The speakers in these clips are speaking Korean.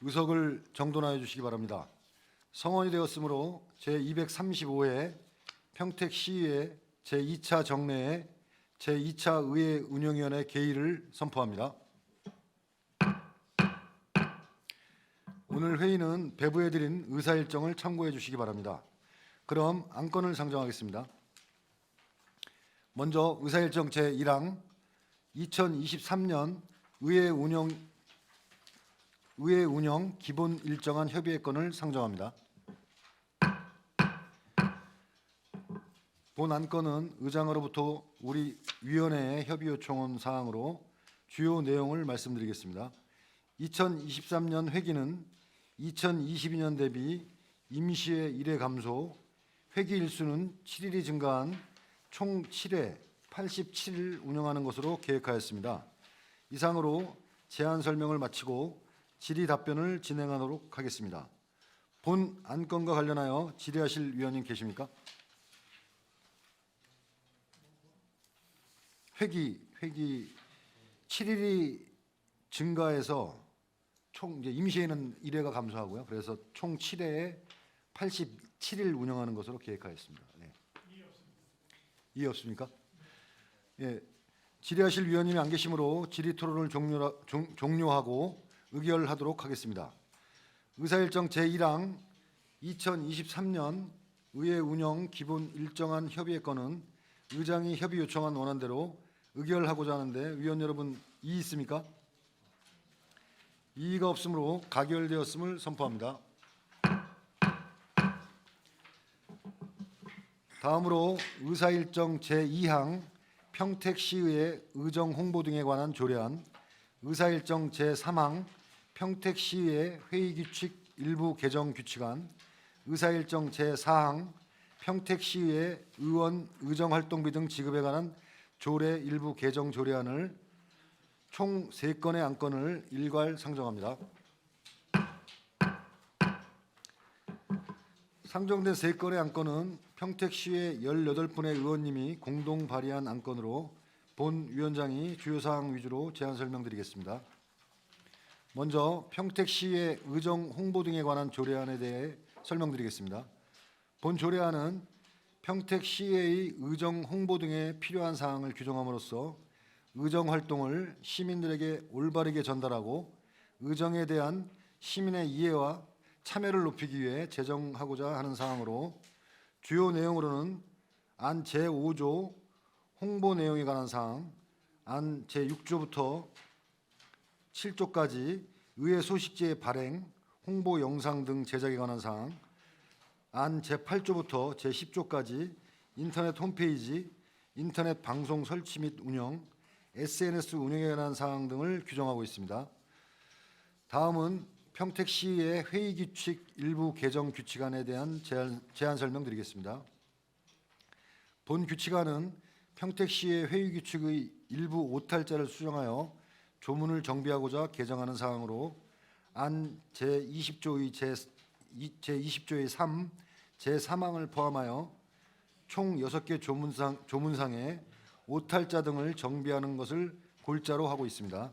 의석을 정돈하여 주시기 바랍니다. 성원이 되었으므로 제235회 평택시의회 제2차 정례에 제2차 의회 운영위원회 개의를 선포합니다. 오늘 회의는 배부해드린 의사일정을 참고해 주시기 바랍니다. 그럼 안건을 상정하겠습니다. 먼저 의사일정 제1항 2023년 의회 운영 기본 일정안 협의회 건을 상정합니다. 본 안건은 의장으로부터 우리 위원회에 협의 요청한 사항으로 주요 내용을 말씀드리겠습니다. 2023년 회기는 2022년 대비 임시회 1회 감소, 회기 일수는 7일이 증가한 총 7회 87일 운영하는 것으로 계획하였습니다. 이상으로 제안 설명을 마치고 질의 답변을 진행하도록 하겠습니다. 본 안건과 관련하여 질의하실 위원님 계십니까? 회기 7일이 증가해서 총 이제 임시회는 1회가 감소하고요. 그래서 총 7회에 87일 운영하는 것으로 계획하였습니다. 네. 이해 없습니까? 예. 질의하실 위원님이 안 계시므로 질의 토론을 종료하고 의결하도록 하겠습니다. 의사일정 제1항 2023년 의회 운영 기본 일정안 협의회 건은 의장이 협의 요청한 원안대로 의결하고자 하는데 위원 여러분 이의 있습니까? 이의가 없으므로 가결되었음을 선포합니다. 다음으로 의사일정 제2항 평택시의회 의정 홍보 등에 관한 조례안, 의사일정 제3항 평택시의회 회의규칙 일부 개정 규칙안, 의사일정 제4항 평택시의회 의원 의정활동비 등 지급에 관한 조례 일부 개정 조례안을 총 3건의 안건을 일괄 상정합니다. 상정된 3건의 안건은 평택시의 18분의 의원님이 공동 발의한 안건으로 본 위원장이 주요 사항 위주로 제안 설명드리겠습니다. 먼저 평택시의 의정 홍보 등에 관한 조례안에 대해 설명드리겠습니다. 본 조례안은 평택시의 의정 홍보 등에 필요한 사항을 규정함으로써 의정 활동을 시민들에게 올바르게 전달하고 의정에 대한 시민의 이해와 참여를 높이기 위해 제정하고자 하는 사항으로 주요 내용으로는 안 제5조 홍보 내용에 관한 사항, 안 제6조부터 7조까지 의회 소식지의 발행, 홍보 영상 등 제작에 관한 사항, 안 제8조부터 제10조까지 인터넷 홈페이지, 인터넷 방송 설치 및 운영, SNS 운영에 관한 사항 등을 규정하고 있습니다. 다음은 평택시의 회의규칙 일부 개정 규칙안에 대한 제안 설명드리겠습니다. 본 규칙안은 평택시의 회의규칙의 일부 오탈자를 수정하여 조문을 정비하고자 개정하는 사항으로 안 제20조의 제20조의 3, 제3항을 포함하여 총 6개 조문상에 오탈자 등을 정비하는 것을 골자로 하고 있습니다.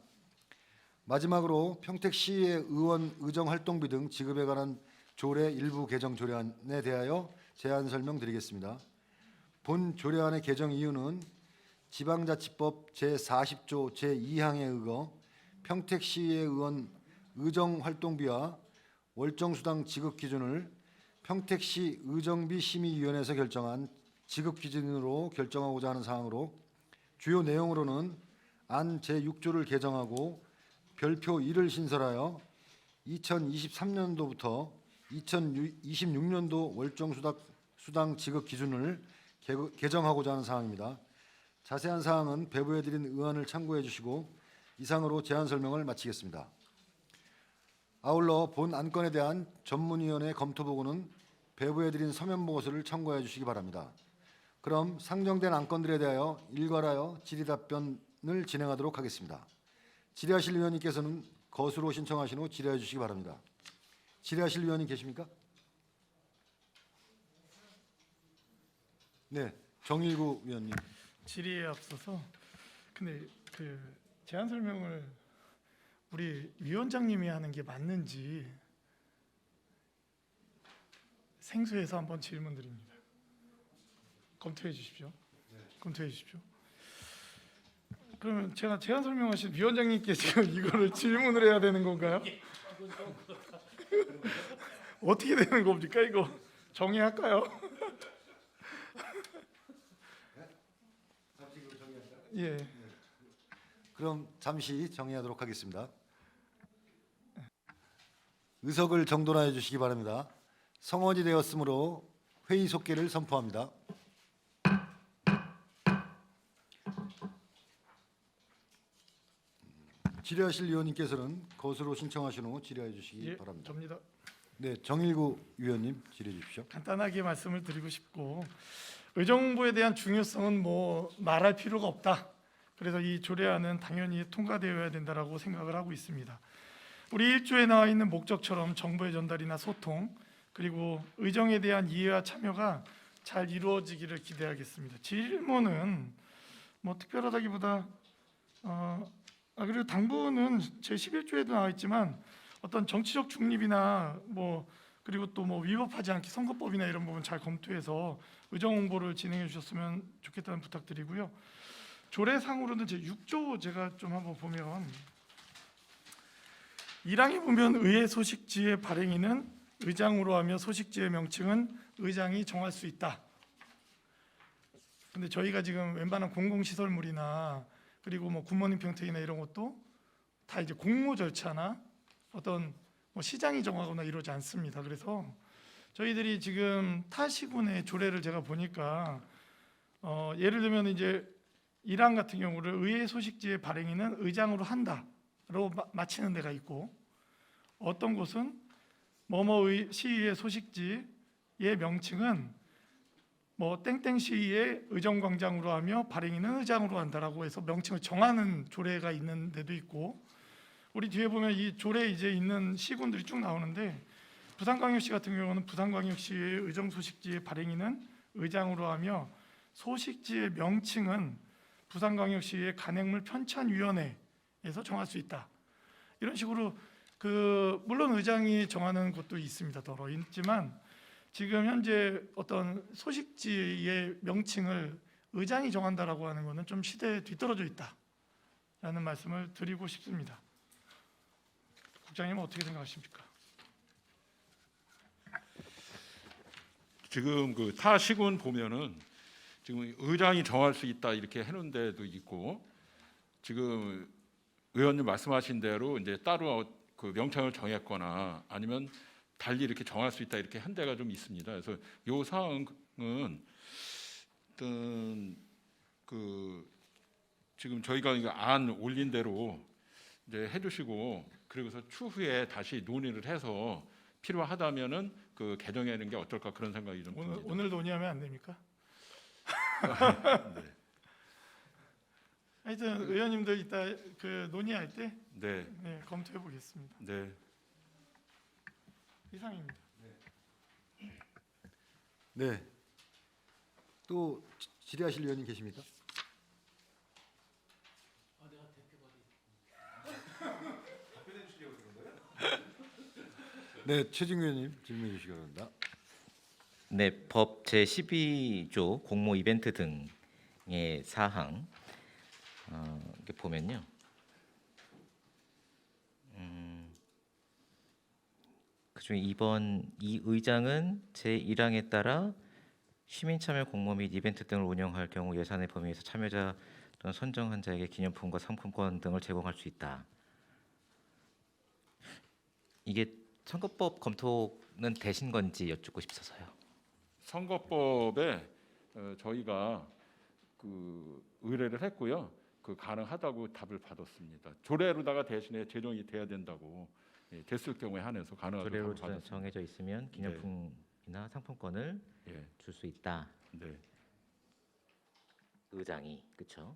마지막으로 평택시의 의원 의정활동비 등 지급에 관한 조례 일부 개정 조례안에 대하여 제안 설명드리겠습니다. 본 조례안의 개정 이유는 지방자치법 제40조 제2항에 의거 평택시의 의원 의정활동비와 월정수당 지급 기준을 평택시 의정비 심의위원회에서 결정한 지급 기준으로 결정하고자 하는 사항으로 주요 내용으로는 안 제6조를 개정하고 별표 1을 신설하여 2023년도부터 2026년도 월정수당 지급 기준을 개정하고자 하는 사항입니다. 자세한 사항은 배부해드린 의안을 참고해 주시고 이상으로 제안 설명을 마치겠습니다. 아울러 본 안건에 대한 전문위원회 검토보고는 배부해드린 서면 보고서를 참고해 주시기 바랍니다. 그럼 상정된 안건들에 대하여 일괄하여 질의 답변을 진행하도록 하겠습니다. 질의하실 위원님께서는 거수로 신청하신 후 질의해 주시기 바랍니다. 질의하실 위원님 계십니까? 네, 정일구 위원님. 질의에 앞서서 근데 제안 설명을 우리 위원장님이 하는 게 맞는지 생소해서 한번 질문드립니다. 검토해 주십시오. 검토해 주십시오. 그러면 제가 제안 설명하신 위원장님께 지금 이거를 질문을 해야 되는 건가요? 어떻게 되는 겁니까? 이거 정의할까요? 예. 그럼 잠시 정의하도록 하겠습니다. 의석을 정돈하여 주시기 바랍니다. 성원이 되었으므로 회의 속개를 선포합니다. 질의하실 위원님께서는 거수로 신청하신 후 질의해 주시기 예, 바랍니다. 접니다. 네, 정일구 위원님 질의해 주십시오. 간단하게 말씀을 드리고 싶고, 의정부에 대한 중요성은 뭐 말할 필요가 없다. 그래서 이 조례안은 당연히 통과되어야 된다라고 생각을 하고 있습니다. 우리 1조에 나와 있는 목적처럼 정보의 전달이나 소통, 그리고 의정에 대한 이해와 참여가 잘 이루어지기를 기대하겠습니다. 질문은 뭐 특별하다기보다 그리고 당부는 제 11조에도 나와 있지만 어떤 정치적 중립이나 뭐 그리고 또 뭐 위법하지 않게 선거법이나 이런 부분 잘 검토해서 의정 홍보를 진행해 주셨으면 좋겠다는 부탁드리고요. 조례상으로는 제 6조 제가 좀 한번 보면 1항에 보면 의회 소식지의 발행인은 의장으로 하며 소식지의 명칭은 의장이 정할 수 있다. 근데 저희가 지금 웬만한 공공시설물이나 그리고 뭐 굿모닝 평택이나 이런 것도 다 이제 공모 절차나 어떤 뭐 시장이 정하거나 이러지 않습니다. 그래서 저희들이 지금 타 시군의 조례를 제가 보니까 예를 들면 이제 1항 같은 경우를 의회 소식지의 발행인은 의장으로 한다로 마치는 데가 있고, 어떤 곳은 뭐뭐 시의회 소식지의 명칭은 뭐 땡땡 시의회 의정광장으로 하며 발행인은 의장으로 한다라고 해서 명칭을 정하는 조례가 있는 데도 있고, 우리 뒤에 보면 이 조례에 이제 있는 시군들이 쭉 나오는데, 부산광역시 같은 경우는 부산광역시의 의정소식지의 발행인은 의장으로 하며 소식지의 명칭은 부산광역시의 간행물 편찬위원회에서 정할 수 있다. 이런 식으로 물론 의장이 정하는 곳도 있습니다. 더러 있지만 지금 현재 어떤 소식지의 명칭을 의장이 정한다라고 하는 것은 좀 시대에 뒤떨어져 있다라는 말씀을 드리고 싶습니다. 국장님은 어떻게 생각하십니까? 지금 그 타 시군 보면은 지금 의장이 정할 수 있다 이렇게 해놓은 데도 있고, 지금 의원님 말씀하신 대로 이제 따로 그 명칭을 정했거나 아니면 달리 이렇게 정할 수 있다 이렇게 한 데가 좀 있습니다. 그래서 이 사항은 어떤 그 지금 저희가 이거 안 올린 대로 이제 해주시고, 그리고서 추후에 다시 논의를 해서 필요하다면은 그 개정하는 게 어떨까 그런 생각이 좀 듭니다. 오늘 논의하면 안 됩니까? 네. 하여튼 의원님들 이따 그 논의할 때 네. 검토해 보겠습니다. 네. 이상입니다. 네. 또 질의하실 위원님 계십니까? 네, 최진규 의원님 질문해 주시기 바랍니다. 네, 법 제12조 공모 이벤트 등의 사항 이렇게 보면요, 그중에 이번 이 의장은 제1항에 따라 시민 참여 공모 및 이벤트 등을 운영할 경우 예산의 범위에서 참여자 또는 선정한 자에게 기념품과 상품권 등을 제공할 수 있다. 이게 선거법 검토는 되신 건지 여쭙고 싶어서요. 선거법에 저희가 그 의뢰를 했고요. 그 가능하다고 답을 받았습니다. 조례로다가 대신에 제정이 돼야 된다고, 됐을 경우에 한해서 가능하다고 조례로 답을 받았습니다. 정해져 있으면 기념품이나 상품권을 예. 줄 수 있다. 네. 의장이, 그렇죠?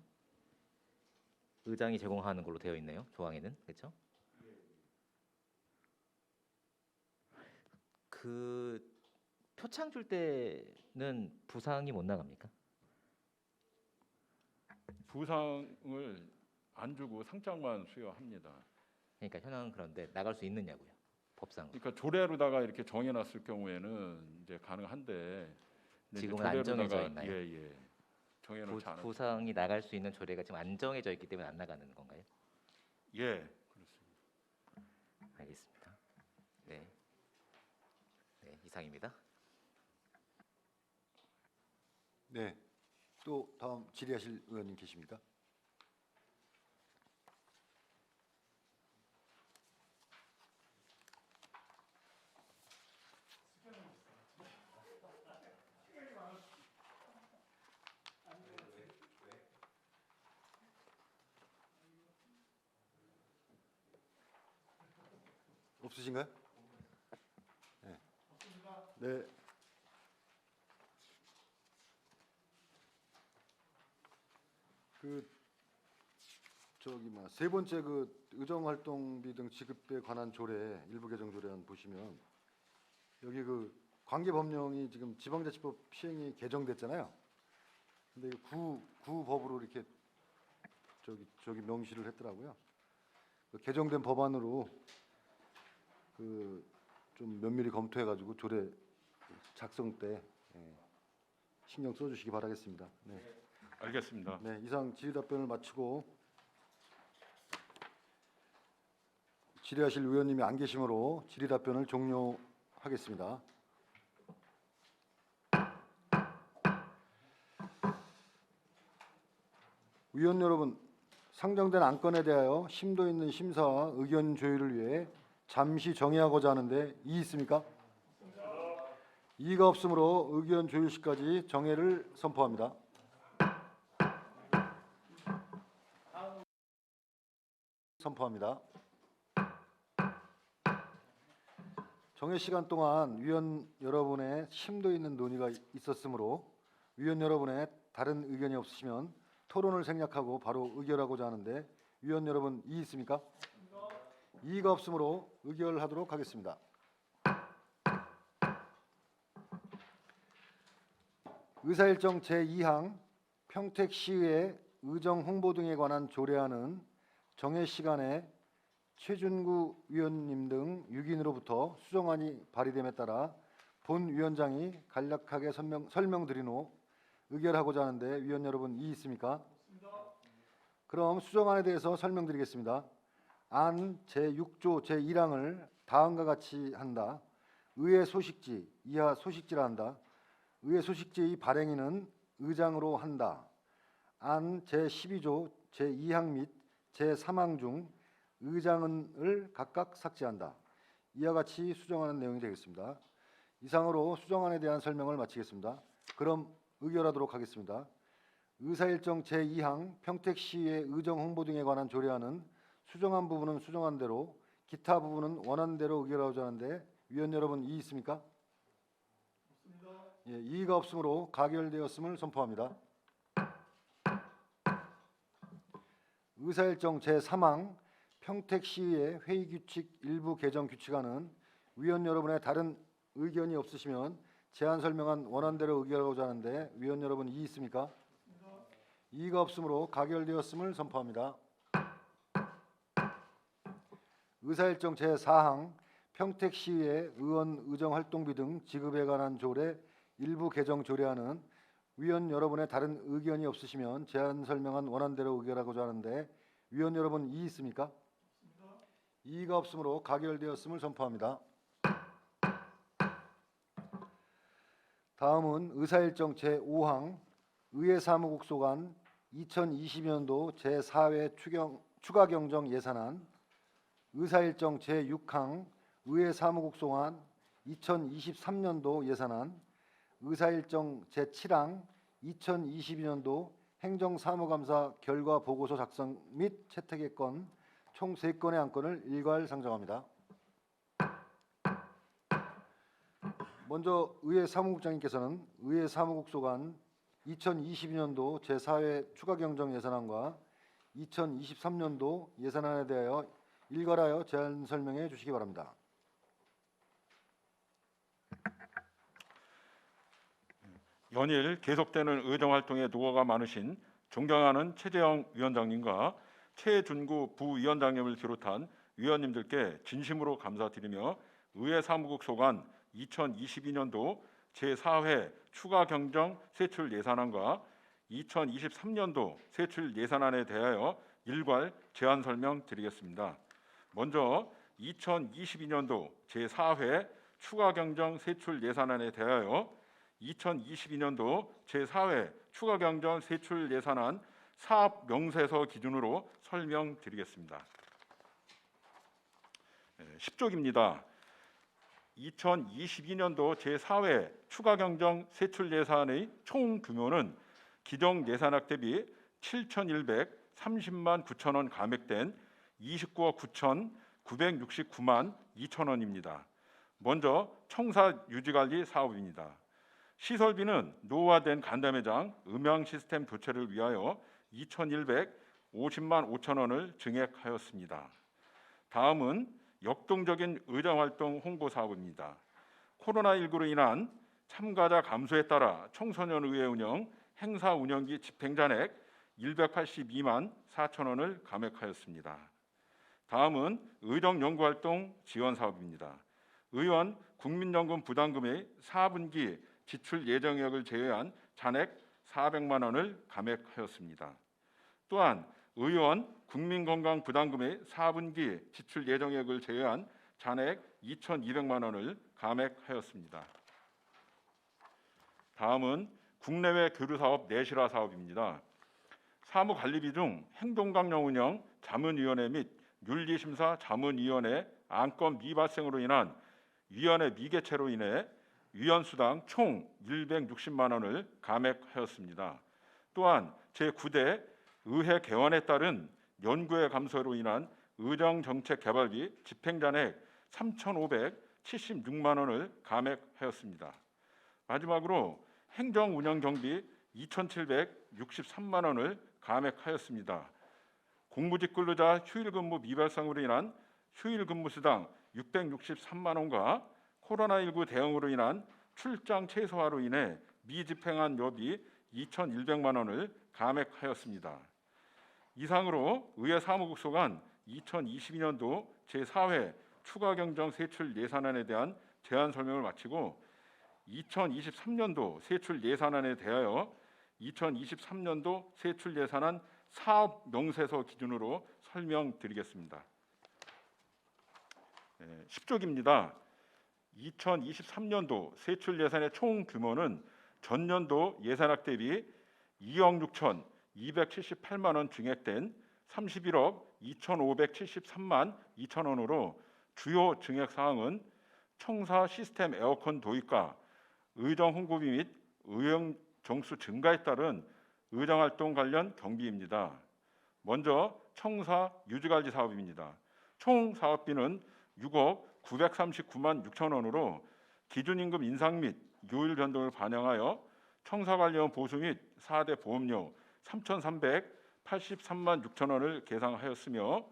의장이 제공하는 걸로 되어 있네요. 조항에는, 그렇죠? 그 표창 줄 때는 부상이 못 나갑니까? 부상을 안 주고 상장만 수여합니다. 그러니까 현황은 그런데 나갈 수 있느냐고요. 법상. 그러니까 조례로다가 이렇게 정해놨을 경우에는 이제 가능한데 근데 이제 지금은 안 정해져 있나요? 예. 정해놓지 않았. 부상이 나갈 수 있는 조례가 지금 안 정해져 있기 때문에 안 나가는 건가요? 예, 그렇습니다. 알겠습니다. 네, 이상입니다. 네. 또 다음 질의하실 의원님 계십니까? 없으신가요? 네. 네. 세 번째 의정 활동비 등 지급에 관한 조례 일부 개정 조례안 보시면 여기 관계 법령이 지금 지방자치법 시행이 개정됐잖아요. 근데 구법으로 이렇게 저기 명시를 했더라고요. 개정된 법안으로 좀 면밀히 검토해가지고 조례 작성 때 신경 써주시기 바라겠습니다. 네. 알겠습니다. 네, 이상 질의 답변을 마치고 질의하실 의원님이 안 계시므로 질의 답변을 종료하겠습니다. 의원 여러분, 상정된 안건에 대하여 심도 있는 심사와 의견 조율을 위해 잠시 정의하고자 하는데 이의 있습니까? 이의가 없으므로 의견 조율 시까지 정회를 선포합니다. 선포합니다. 정회 시간 동안 위원 여러분의 심도 있는 논의가 있었으므로 위원 여러분의 다른 의견이 없으시면 토론을 생략하고 바로 의결하고자 하는데 위원 여러분 이의 있습니까? 이의가 없으므로 의결하도록 하겠습니다. 의사일정 제2항 평택시의회 의정 홍보 등에 관한 조례안은 정회 시간에 최준구 위원님 등 6인으로부터 수정안이 발의됨에 따라 본 위원장이 간략하게 설명드린 후 의결하고자 하는데 위원 여러분 이의 있습니까? 그럼 수정안에 대해서 설명드리겠습니다. 안 제6조 제1항을 다음과 같이 한다. 의회 소식지, 이하 소식지라 한다. 의회 소식지의 발행인은 의장으로 한다. 안 제12조 제2항 및 제3항 중 의장을 각각 삭제한다. 이와 같이 수정하는 내용이 되겠습니다. 이상으로 수정안에 대한 설명을 마치겠습니다. 그럼 의결하도록 하겠습니다. 의사일정 제2항 평택시의 의정 홍보 등에 관한 조례안은 수정한 부분은 수정한 대로 기타 부분은 원하는 대로 의결하고자 하는데 위원 여러분 이의 있습니까? 없습니다. 예, 이의가 없으므로 가결되었음을 선포합니다. 의사일정 제3항 평택시의 회의규칙 일부 개정 규칙안은 위원 여러분의 다른 의견이 없으시면 제안 설명한 원안대로 의결하고자 하는데 위원 여러분 이의 있습니까? 이의가 없으므로 가결되었음을 선포합니다. 의사일정 제4항 평택시의 의원 의정활동비 등 지급에 관한 조례 일부 개정 조례안은 위원 여러분의 다른 의견이 없으시면 제안 설명한 원안대로 의결하고자 하는데 위원 여러분 이의 있습니까? 이의가 없으므로 가결되었음을 선포합니다. 다음은 의사일정 제5항 의회사무국 소관 2020년도 제4회 추가경정 예산안, 의사일정 제6항 의회사무국 소관 2023년도 예산안, 의사일정 제7항 2022년도 행정사무감사 결과 보고서 작성 및 채택의 건 총 3건의 안건을 일괄 상정합니다. 먼저 의회사무국장님께서는 의회사무국 소관 2022년도 제4회 추가경정 예산안과 2023년도 예산안에 대하여 일괄하여 제안 설명해 주시기 바랍니다. 연일 계속되는 의정활동에 노고가 많으신 존경하는 최재형 위원장님과 최준구 부위원장님을 비롯한 위원님들께 진심으로 감사드리며 의회 사무국 소관 2022년도 제4회 추가 경정 세출 예산안과 2023년도 세출 예산안에 대하여 일괄 제안 설명드리겠습니다. 먼저 2022년도 제4회 추가 경정 세출 예산안에 대하여 2022년도 제4회 추가 경정 세출 예산안 사업 명세서 기준으로 설명드리겠습니다. 10쪽입니다. 2022년도 제4회 추가 경정 세출 예산의 총 규모는 기정 예산액 대비 7,130만 9천 원 감액된 29억 9,969만 2천 원입니다. 먼저 청사 유지관리 사업입니다. 시설비는 노후화된 간담회장 음향 시스템 교체를 위하여 2,150만 5천 원을 증액하였습니다. 다음은 역동적인 의정활동 홍보 사업입니다. 코로나19로 인한 참가자 감소에 따라 청소년의회 운영 행사 운영기 집행잔액 182만 4천 원을 감액하였습니다. 다음은 의정연구활동 지원 사업입니다. 의원 국민연금 부담금의 4분기 지출 예정액을 제외한 잔액 400만 원을 감액하였습니다. 또한 의원 국민건강 부담금의 4분기 지출 예정액을 제외한 잔액 2,200만 원을 감액하였습니다. 다음은 국내외 교류사업 내실화 사업입니다. 사무관리비 중 행동강령 운영 자문위원회 및 윤리심사 자문위원회 안건 미발생으로 인한 위원회 미개최로 인해 위원수당 총 160만 원을 감액하였습니다. 또한 제9대 의회 개원에 따른 연구의 감소로 인한 의정정책개발비 집행잔액 3,576만 원을 감액하였습니다. 마지막으로 행정운영경비 2,763만 원을 감액하였습니다. 공무직 근로자 휴일근무 미발생으로 인한 휴일근무수당 663만 원과 코로나19 대응으로 인한 출장 최소화로 인해 미집행한 여비 2,100만 원을 감액하였습니다. 이상으로 의회 사무국 소관 2022년도 제4회 추가 경정 세출 예산안에 대한 제안 설명을 마치고 2023년도 세출 예산안에 대하여 2023년도 세출 예산안 사업 명세서 기준으로 설명드리겠습니다. 10쪽입니다. 2023년도 세출 예산의 총 규모는 전년도 예산액 대비 2억 6,278만 원 증액된 31억 2,573만 2천 원으로 주요 증액 사항은 청사 시스템 에어컨 도입과 의정 홍보비 및 의원 정수 증가에 따른 의정활동 관련 경비입니다. 먼저 청사 유지관리 사업입니다. 총 사업비는 6억 939만 6천 원으로 기준임금 인상 및 요일 변동을 반영하여 청사 관련 보수 및 4대 보험료 3,383만 6천 원을 계상하였으며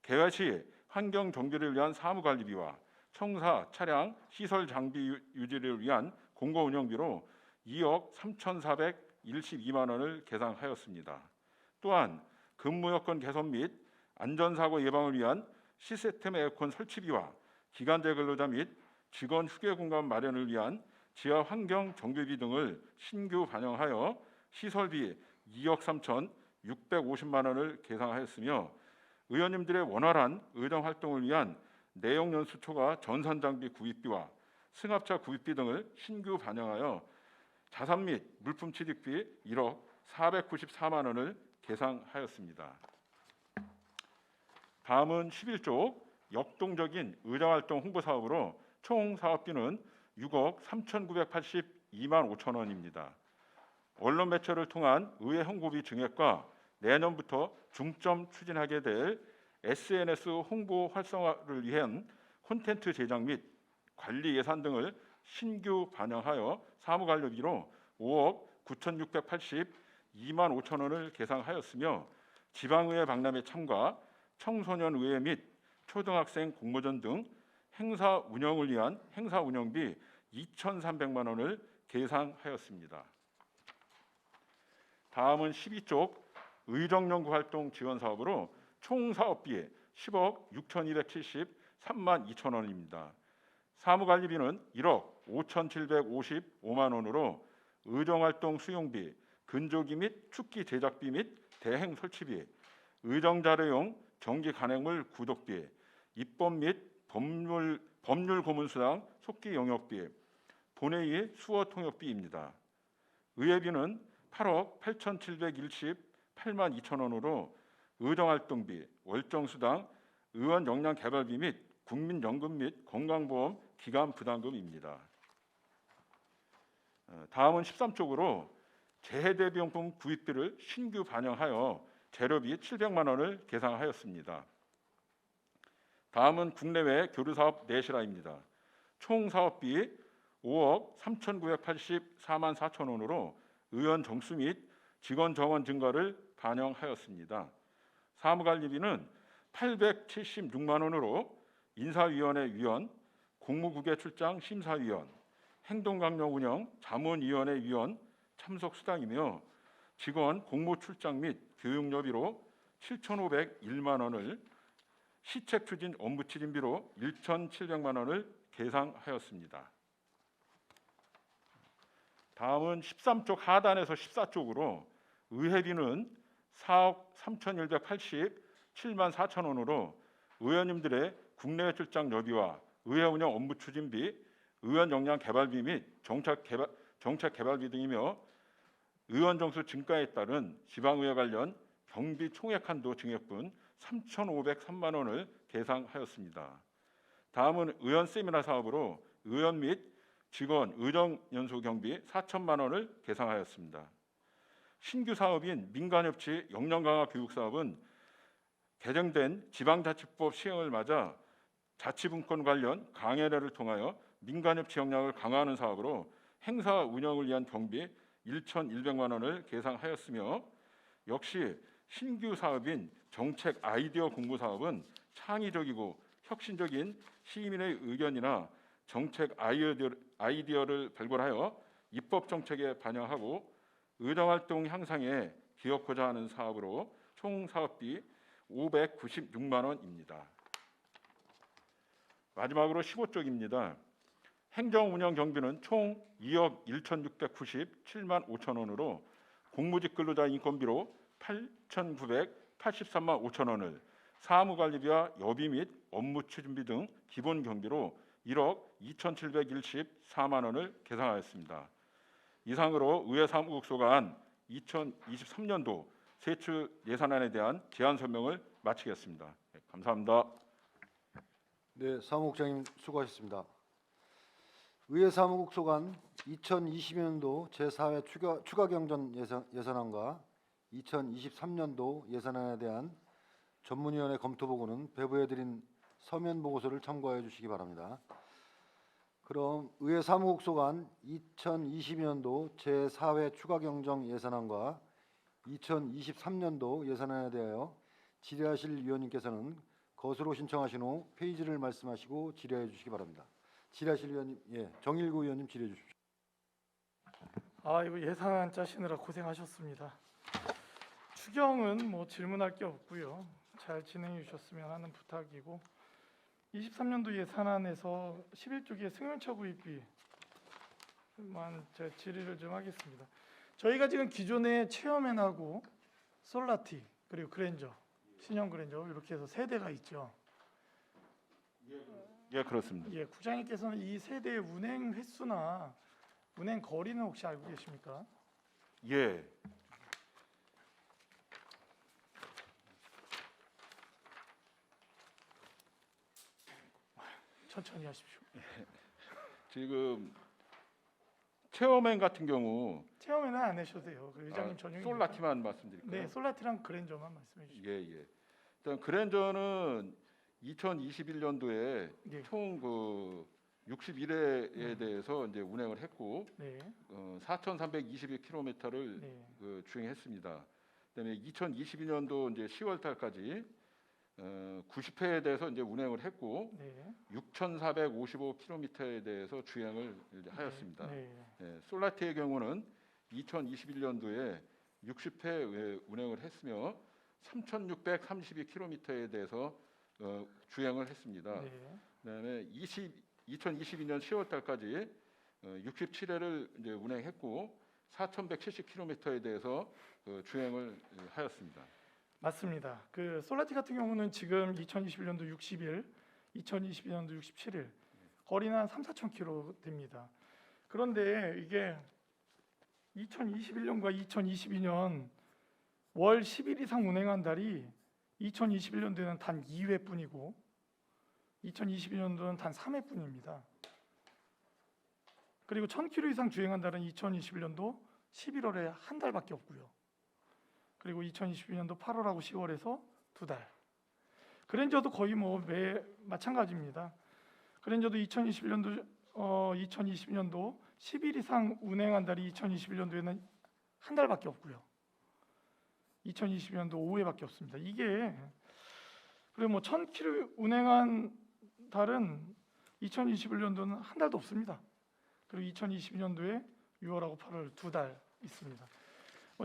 개회 시 환경 정비를 위한 사무관리비와 청사 차량 시설 장비 유지를 위한 공고 운영비로 2억 3,412만 원을 계상하였습니다. 또한 근무 여건 개선 및 안전사고 예방을 위한 시스템 에어컨 설치비와 기간제 근로자 및 직원 휴게 공간 마련을 위한 지하 환경 정비비 등을 신규 반영하여 시설비 2억 3,650만 원을 계상하였으며 의원님들의 원활한 의정 활동을 위한 내용연수 초과 전산 장비 구입비와 승합차 구입비 등을 신규 반영하여 자산 및 물품 취득비 1억 494만 원을 계상하였습니다. 다음은 11조 역동적인 의정활동 홍보 사업으로 총 사업비는 6억 3,982만 5천 원입니다. 언론 매체를 통한 의회 홍보비 증액과 내년부터 중점 추진하게 될 SNS 홍보 활성화를 위한 콘텐츠 제작 및 관리 예산 등을 신규 반영하여 사무관료비로 5억 9,682만 5천 원을 계상하였으며 지방의회 박람회 참가, 청소년의회 및 초등학생 공모전 등 행사 운영을 위한 행사 운영비 2,300만 원을 계상하였습니다. 다음은 12쪽 의정연구활동 지원 사업으로 총 사업비의 10억 6,273만 2천 원입니다. 사무관리비는 1억 5,755만 원으로 의정활동 수용비, 근조기 및 축기 제작비 및 대행 설치비, 의정자료용 정기 간행물 구독비, 입법 및 법률 고문수당 속기 영역비, 본회의 수어 통역비입니다. 의회비는 8억 8,718만 2천 원으로 의정활동비, 월정수당, 의원 역량 개발비 및 국민연금 및 건강보험 기간 부담금입니다. 다음은 13쪽으로 재해대비용품 구입비를 신규 반영하여 재료비 700만 원을 계상하였습니다. 다음은 국내외 교류사업 내실화입니다. 총 사업비 5억 3,984만 4천 원으로 의원 정수 및 직원 정원 증가를 반영하였습니다. 사무관리비는 876만 원으로 인사위원회 위원, 공무국외 출장 심사위원, 행동강령 운영 자문위원회 위원 참석 수당이며 직원 공모 출장 및 교육료비로 7,501만 원을, 시책 추진 업무 추진비로 1,700만 원을 계상하였습니다. 다음은 13쪽 하단에서 14쪽으로 의회비는 4억 3,187만 4천 원으로 의원님들의 국내외 출장 여비와 의회 운영 업무 추진비, 의원 역량 개발비 및 정책 개발비 등이며 의원 정수 증가에 따른 지방의회 관련 경비 총액 한도 증액분 3,503만 원을 계상하였습니다. 다음은 의원 세미나 사업으로 의원 및 직원 의정 연수 경비 4천만 원을 계상하였습니다. 신규 사업인 민간협치 역량 강화 교육 사업은 개정된 지방자치법 시행을 맞아 자치분권 관련 강해례를 통하여 민간협치 역량을 강화하는 사업으로 행사 운영을 위한 경비 1,100만 원을 계상하였으며, 역시 신규 사업인 정책 아이디어 공부 사업은 창의적이고 혁신적인 시민의 의견이나 정책 아이디어를 발굴하여 입법 정책에 반영하고 의정활동 향상에 기여하고자 하는 사업으로 총 사업비 596만 원입니다. 마지막으로 15쪽입니다. 행정운영 경비는 총 2억 1,697만 5천 원으로 공무직 근로자 인건비로 8,983만 5천 원을, 사무관리비와 여비 및 업무 추진비 등 기본 경비로 1억 2,714만 원을 계상하였습니다. 이상으로 의회 사무국소관 2023년도 세출 예산안에 대한 제안 설명을 마치겠습니다. 감사합니다. 네, 사무국장님 수고하셨습니다. 의회 사무국소관 2020년도 제4회 추가경정 예산안과 2023년도 예산안에 대한 전문위원회 검토 보고는 배부해 드린 서면 보고서를 참고해 주시기 바랍니다. 그럼 의회 사무국소관 2020년도 제4회 추가경정 예산안과 2023년도 예산안에 대하여 질의하실 위원님께서는 거수로 신청하신 후 페이지를 말씀하시고 질의해 주시기 바랍니다. 질의하실 위원님, 정일구 위원님 질의해 주십시오. 이거 예산안 짜시느라 고생하셨습니다. 추경은 뭐 질문할 게 없고요. 잘 진행해 주셨으면 하는 부탁이고, 23년도 예산안에서 11조기의 승용차 구입비만 제가 질의를 좀 하겠습니다. 저희가 지금 기존에 체어맨하고 솔라티 그리고 그랜저, 신형 그랜저 이렇게 해서 세 대가 있죠. 예, 그렇습니다. 예, 국장님께서는 이 세 대의 운행 횟수나 운행 거리는 혹시 알고 계십니까? 예, 천천히 하십시오. 지금 체어맨 같은 경우 체어맨은 안 하셔도 돼요. 그 의장님 전용이. 솔라티만 말씀드릴까요? 네, 솔라티랑 그랜저만 말씀해 주시죠. 예, 예. 일단 그랜저는 2021년도에 예. 총 그 61회에 대해서 이제 운행을 했고 네, 4,322km를 네, 그 주행했습니다. 그다음에 2022년도 이제 10월달까지 90회에 대해서 이제 운행을 했고 네, 6,455km에 대해서 주행을 이제 하였습니다. 네, 예, 솔라티의 경우는 2021년도에 60회 운행을 했으며 3,632km에 대해서 주행을 했습니다. 네. 그다음에 2022년 10월 달까지 67회를 이제 운행했고 4,170km에 대해서 주행을 하였습니다. 맞습니다. 그 솔라티 같은 경우는 지금 2021년도 60일, 2022년도 67일, 거리는 한 3,4,000km 됩니다. 그런데 이게 2021년과 2022년 월 10일 이상 운행한 달이 2021년도에는 단 2회뿐이고 2022년도는 단 3회뿐입니다. 그리고 1,000km 이상 주행한 달은 2021년도 11월에 한 달밖에 없고요. 그리고 2022년도 8월하고 10월에서 2달. 그랜저도 거의 뭐 매 마찬가지입니다. 그랜저도 2022년도 10일 이상 운행한 달이 2021년도에는 한 달밖에 없고요. 2022년도 5회밖에 없습니다. 이게 그리고 뭐 1,000km 운행한 달은 2021년도는 한 달도 없습니다. 그리고 2022년도에 6월하고 8월 2달 있습니다.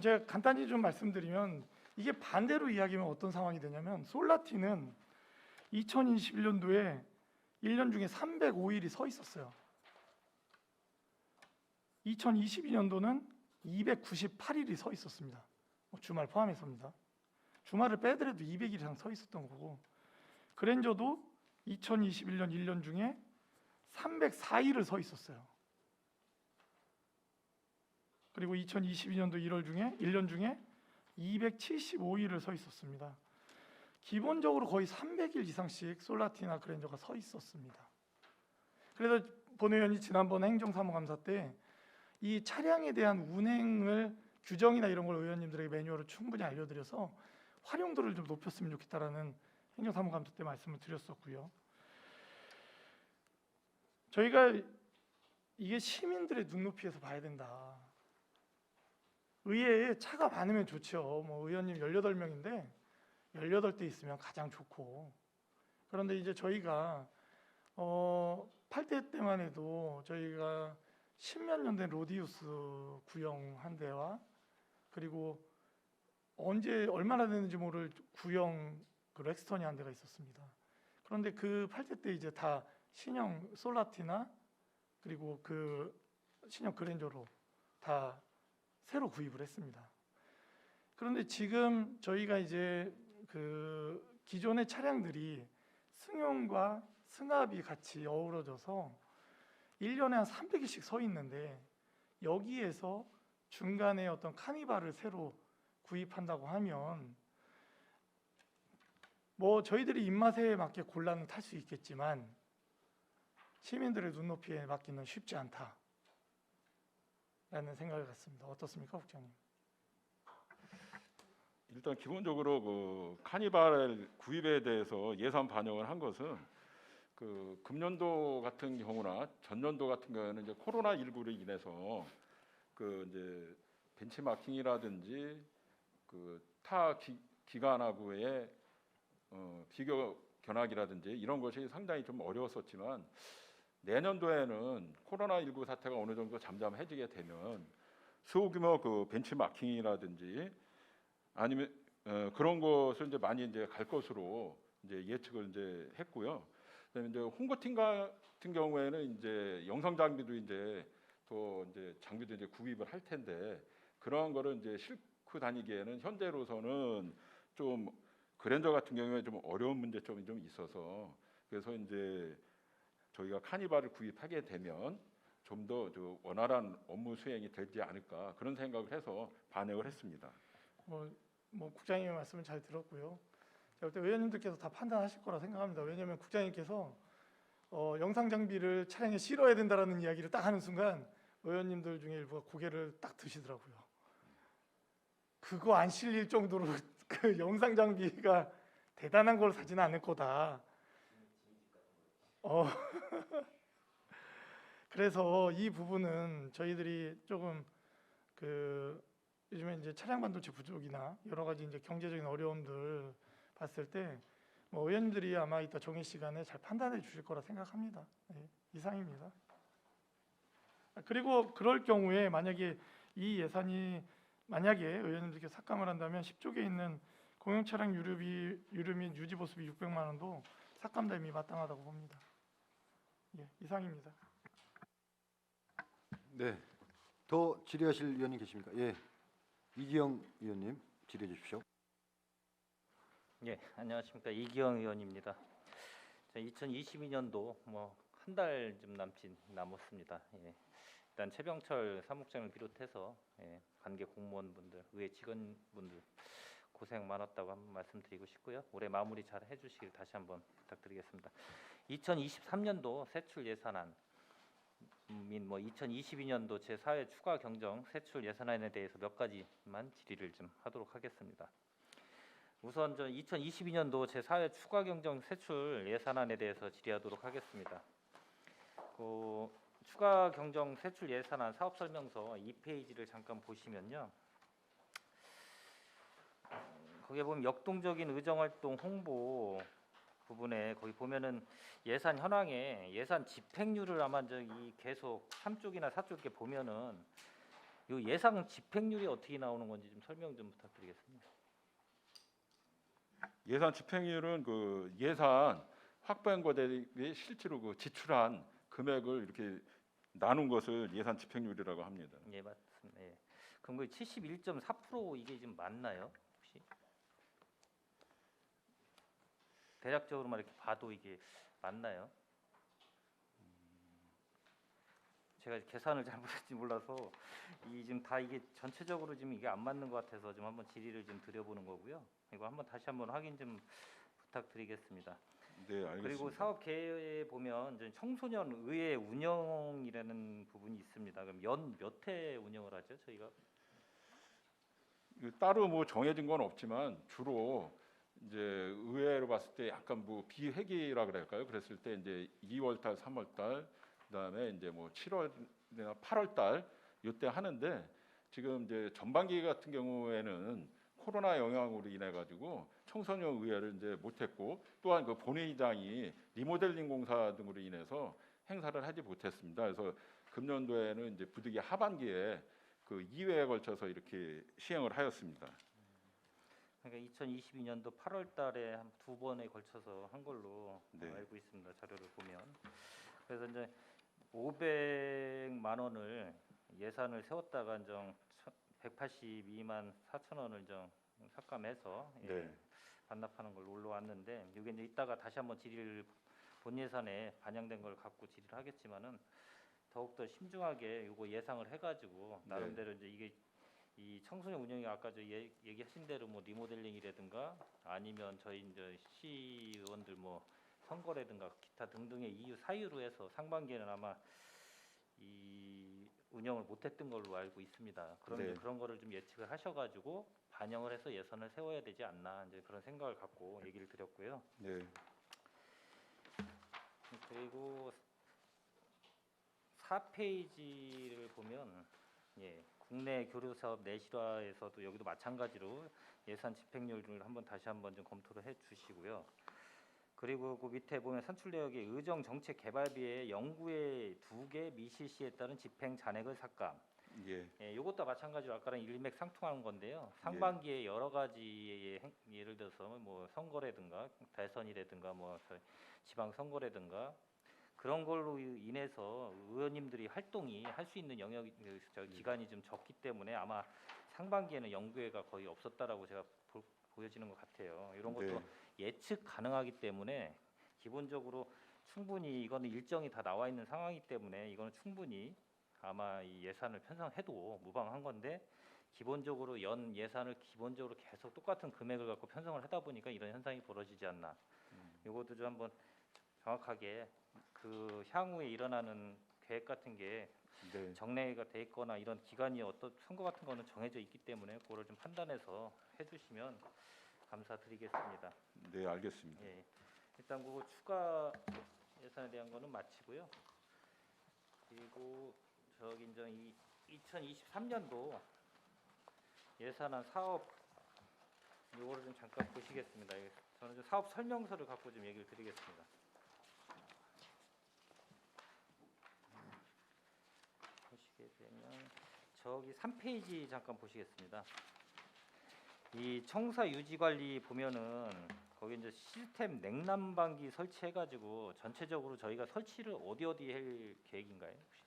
제가 간단히 좀 말씀드리면 이게 반대로 이야기하면 어떤 상황이 되냐면 솔라티는 2021년도에 1년 중에 305일이 서 있었어요. 2022년도는 298일이 서 있었습니다. 주말 포함해서입니다. 주말을 빼더라도 200일 이상 서 있었던 거고 그랜저도 2021년 1년 중에 304일을 서 있었어요. 그리고 2022년도 1년 중에 275일을 서 있었습니다. 기본적으로 거의 300일 이상씩 솔라티나 그랜저가 서 있었습니다. 그래서 본 의원이 지난번 행정사무감사 때 이 차량에 대한 운행을 규정이나 이런 걸 의원님들에게 매뉴얼을 충분히 알려드려서 활용도를 좀 높였으면 좋겠다라는 행정사무감사 때 말씀을 드렸었고요. 저희가 이게 시민들의 눈높이에서 봐야 된다. 의회에 차가 많으면 좋죠. 뭐 의원님 18명인데 18대 있으면 가장 좋고. 그런데 이제 저희가 8대 때만 해도 저희가 10몇 년 된 로디우스 구형 한 대와 그리고 언제 얼마나 됐는지 모를 구형 그 렉스턴이 한 대가 있었습니다. 그런데 그 8대 때 이제 다 신형 솔라티나 그리고 그 신형 그랜저로 다 새로 구입을 했습니다. 그런데 지금 저희가 이제 그 기존의 차량들이 승용과 승합이 같이 어우러져서 1년에 한 300일씩 서 있는데 여기에서 중간에 어떤 카니발을 새로 구입한다고 하면 뭐 저희들이 입맛에 맞게 골라는 탈 수 있겠지만 시민들의 눈높이에 맞기는 쉽지 않다라는 생각을 갖습니다. 어떻습니까, 국장님? 일단 기본적으로 그 카니발 구입에 대해서 예산 반영을 한 것은 그 금년도 같은 경우나 전년도 같은 경우에는 이제 코로나 19로 인해서 그 이제 벤치마킹이라든지 그 타 기관하고의 비교 견학이라든지 이런 것이 상당히 좀 어려웠었지만 내년도에는 코로나 19 사태가 어느 정도 잠잠해지게 되면 소규모 그 벤치마킹이라든지 아니면 그런 것을 이제 많이 이제 갈 것으로 이제 예측을 이제 했고요. 그다음에 이제 홍보팀 같은 경우에는 이제 영상 장비도 이제 또 이제 장비도 이제 구입을 할 텐데 그러한 거를 이제 싣고 다니기에는 현재로서는 좀 그랜저 같은 경우에 좀 어려운 문제점이 좀 있어서 그래서 이제 저희가 카니발을 구입하게 되면 좀 더 원활한 업무 수행이 되지 않을까 그런 생각을 해서 반영을 했습니다. 뭐 국장님의 말씀을 잘 들었고요. 제가 볼 때 의원님들께서 다 판단하실 거라 생각합니다. 왜냐하면 국장님께서 영상 장비를 차량에 실어야 된다라는 이야기를 딱 하는 순간 의원님들 중에 일부가 고개를 딱 드시더라고요. 그거 안 실릴 정도로 그 영상 장비가 대단한 걸 사지는 않을 거다. 그래서 이 부분은 저희들이 조금 그 요즘에 이제 차량 반도체 부족이나 여러 가지 이제 경제적인 어려움들 봤을 때 뭐 의원님들이 아마 이따 정해 시간에 잘 판단해 주실 거라 생각합니다. 네, 이상입니다. 그리고 그럴 경우에 만약에 이 예산이 만약에 의원님들께 삭감을 한다면 10조에 있는 공용 차량 유류 및 유지 보수비 600만 원도 삭감됨이 마땅하다고 봅니다. 예, 이상입니다. 네. 더 질의하실 위원님 계십니까? 예. 이기영 의원님 질의해 주십시오. 예, 안녕하십니까. 이기영 의원입니다. 2022년도 뭐 한 달 좀 남았습니다. 예. 일단 최병철 사무국장을 비롯해서 관계 공무원분들, 의회 직원분들 고생 많았다고 한번 말씀드리고 싶고요. 올해 마무리 잘 해주시길 다시 한번 부탁드리겠습니다. 2023년도 세출 예산안 및 2022년도 제4회 추가 경정 세출 예산안에 대해서 몇 가지만 질의를 좀 하도록 하겠습니다. 우선 2022년도 제4회 추가 경정 세출 예산안에 대해서 질의하도록 하겠습니다. 추가 경정 세출 예산안 사업 설명서 2페이지를 잠깐 보시면요. 거기에 보면 역동적인 의정 활동 홍보 부분에 거기 보면은 예산 현황에 예산 집행률을 아마 이 계속 3쪽이나 4쪽 이렇게 보면은 이 예상 집행률이 어떻게 나오는 건지 좀 설명 좀 부탁드리겠습니다. 예산 집행률은 그 예산 확보한 것에 대해 실제로 그 지출한 금액을 이렇게 나눈 것을 예산 집행률이라고 합니다. 예, 맞습니다. 예. 그럼 그 71.4% 이게 지금 맞나요? 혹시 대략적으로만 이렇게 봐도 이게 맞나요? 제가 계산을 잘못했지 몰라서 이 지금 다 이게 전체적으로 지금 이게 안 맞는 것 같아서 좀 한번 질의를 좀 드려보는 거고요. 이거 한번 다시 한번 확인 좀 부탁드리겠습니다. 네, 알겠습니다. 그리고 사업 계획에 보면 이제 청소년 의회 운영이라는 부분이 있습니다. 그럼 연 몇 회 운영을 하죠? 저희가 따로 뭐 정해진 건 없지만 주로 이제 의회로 봤을 때 약간 뭐 비회기라 그럴까요? 그랬을 때 이제 2월달, 3월달, 그다음에 이제 뭐 7월이나 8월달 이때 하는데 지금 이제 전반기 같은 경우에는 코로나 영향으로 인해 가지고 청소년 의회를 이제 못했고 또한 그 본회의장이 리모델링 공사 등으로 인해서 행사를 하지 못했습니다. 그래서 금년도에는 이제 부득이 하반기에 그 2회에 걸쳐서 이렇게 시행을 하였습니다. 그러니까 2022년도 8월달에 한 두 번에 걸쳐서 한 걸로 네. 알고 있습니다. 자료를 보면 그래서 이제 500만 원을 예산을 세웠다가 이제 182만 4천 원을 좀 삭감해서 네. 반납하는 걸로 올라왔는데 이게 이제 이따가 다시 한번 질의를 본 예산에 반영된 걸 갖고 질의를 하겠지만은 더욱더 심중하게 이거 예상을 해가지고 나름대로 이제 이게 이 청소년 운영이 아까 저 얘기하신 대로 뭐 리모델링이라든가 아니면 저희 이제 시의원들 뭐 선거라든가 기타 등등의 이유 사유로 해서 상반기에는 아마 이 운영을 못했던 걸로 알고 있습니다. 그런 네. 그런 거를 좀 예측을 하셔가지고 반영을 해서 예산을 세워야 되지 않나 이제 그런 생각을 갖고 얘기를 드렸고요. 네. 그리고 4페이지를 보면 국내 교류 사업 내실화에서도 여기도 마찬가지로 예산 집행률을 다시 한번 좀 검토를 해 주시고요. 그리고 그 밑에 보면 산출 내역의 의정 정책 개발비의 영구의 2개 미실시에 따른 집행 잔액을 삭감. 예. 이것도 마찬가지로 아까랑 일맥상통하는 건데요. 상반기에 여러 가지 예를 들어서 뭐 선거라든가 대선이라든가 뭐 지방 선거라든가 그런 걸로 인해서 의원님들이 활동이 할 수 있는 영역이 기간이 좀 적기 때문에 아마 상반기에는 연구회가 거의 없었다라고 제가 보여지는 것 같아요. 이런 것도 네. 예측 가능하기 때문에 기본적으로 충분히 이거는 일정이 다 나와 있는 상황이기 때문에 이거는 충분히 아마 이 예산을 편성해도 무방한 건데 기본적으로 연 예산을 기본적으로 계속 똑같은 금액을 갖고 편성을 하다 보니까 이런 현상이 벌어지지 않나. 이것도 좀 한번 정확하게 그 향후에 일어나는 계획 같은 게 네. 정례가 돼 있거나 이런 기간이 어떤 선거 같은 거는 정해져 있기 때문에 그거를 좀 판단해서 해주시면 감사드리겠습니다. 네, 알겠습니다. 예, 일단 그거 추가 예산에 대한 거는 마치고요. 그리고 저기 이제 이 2023년도 예산안 사업 요거를 좀 잠깐 보시겠습니다. 저는 좀 사업 설명서를 갖고 좀 얘기를 드리겠습니다. 보시게 되면 저기 3페이지 잠깐 보시겠습니다. 이 청사 유지 관리 보면은 거기 이제 시스템 냉난방기 설치해가지고 전체적으로 저희가 설치를 어디 할 계획인가요? 혹시?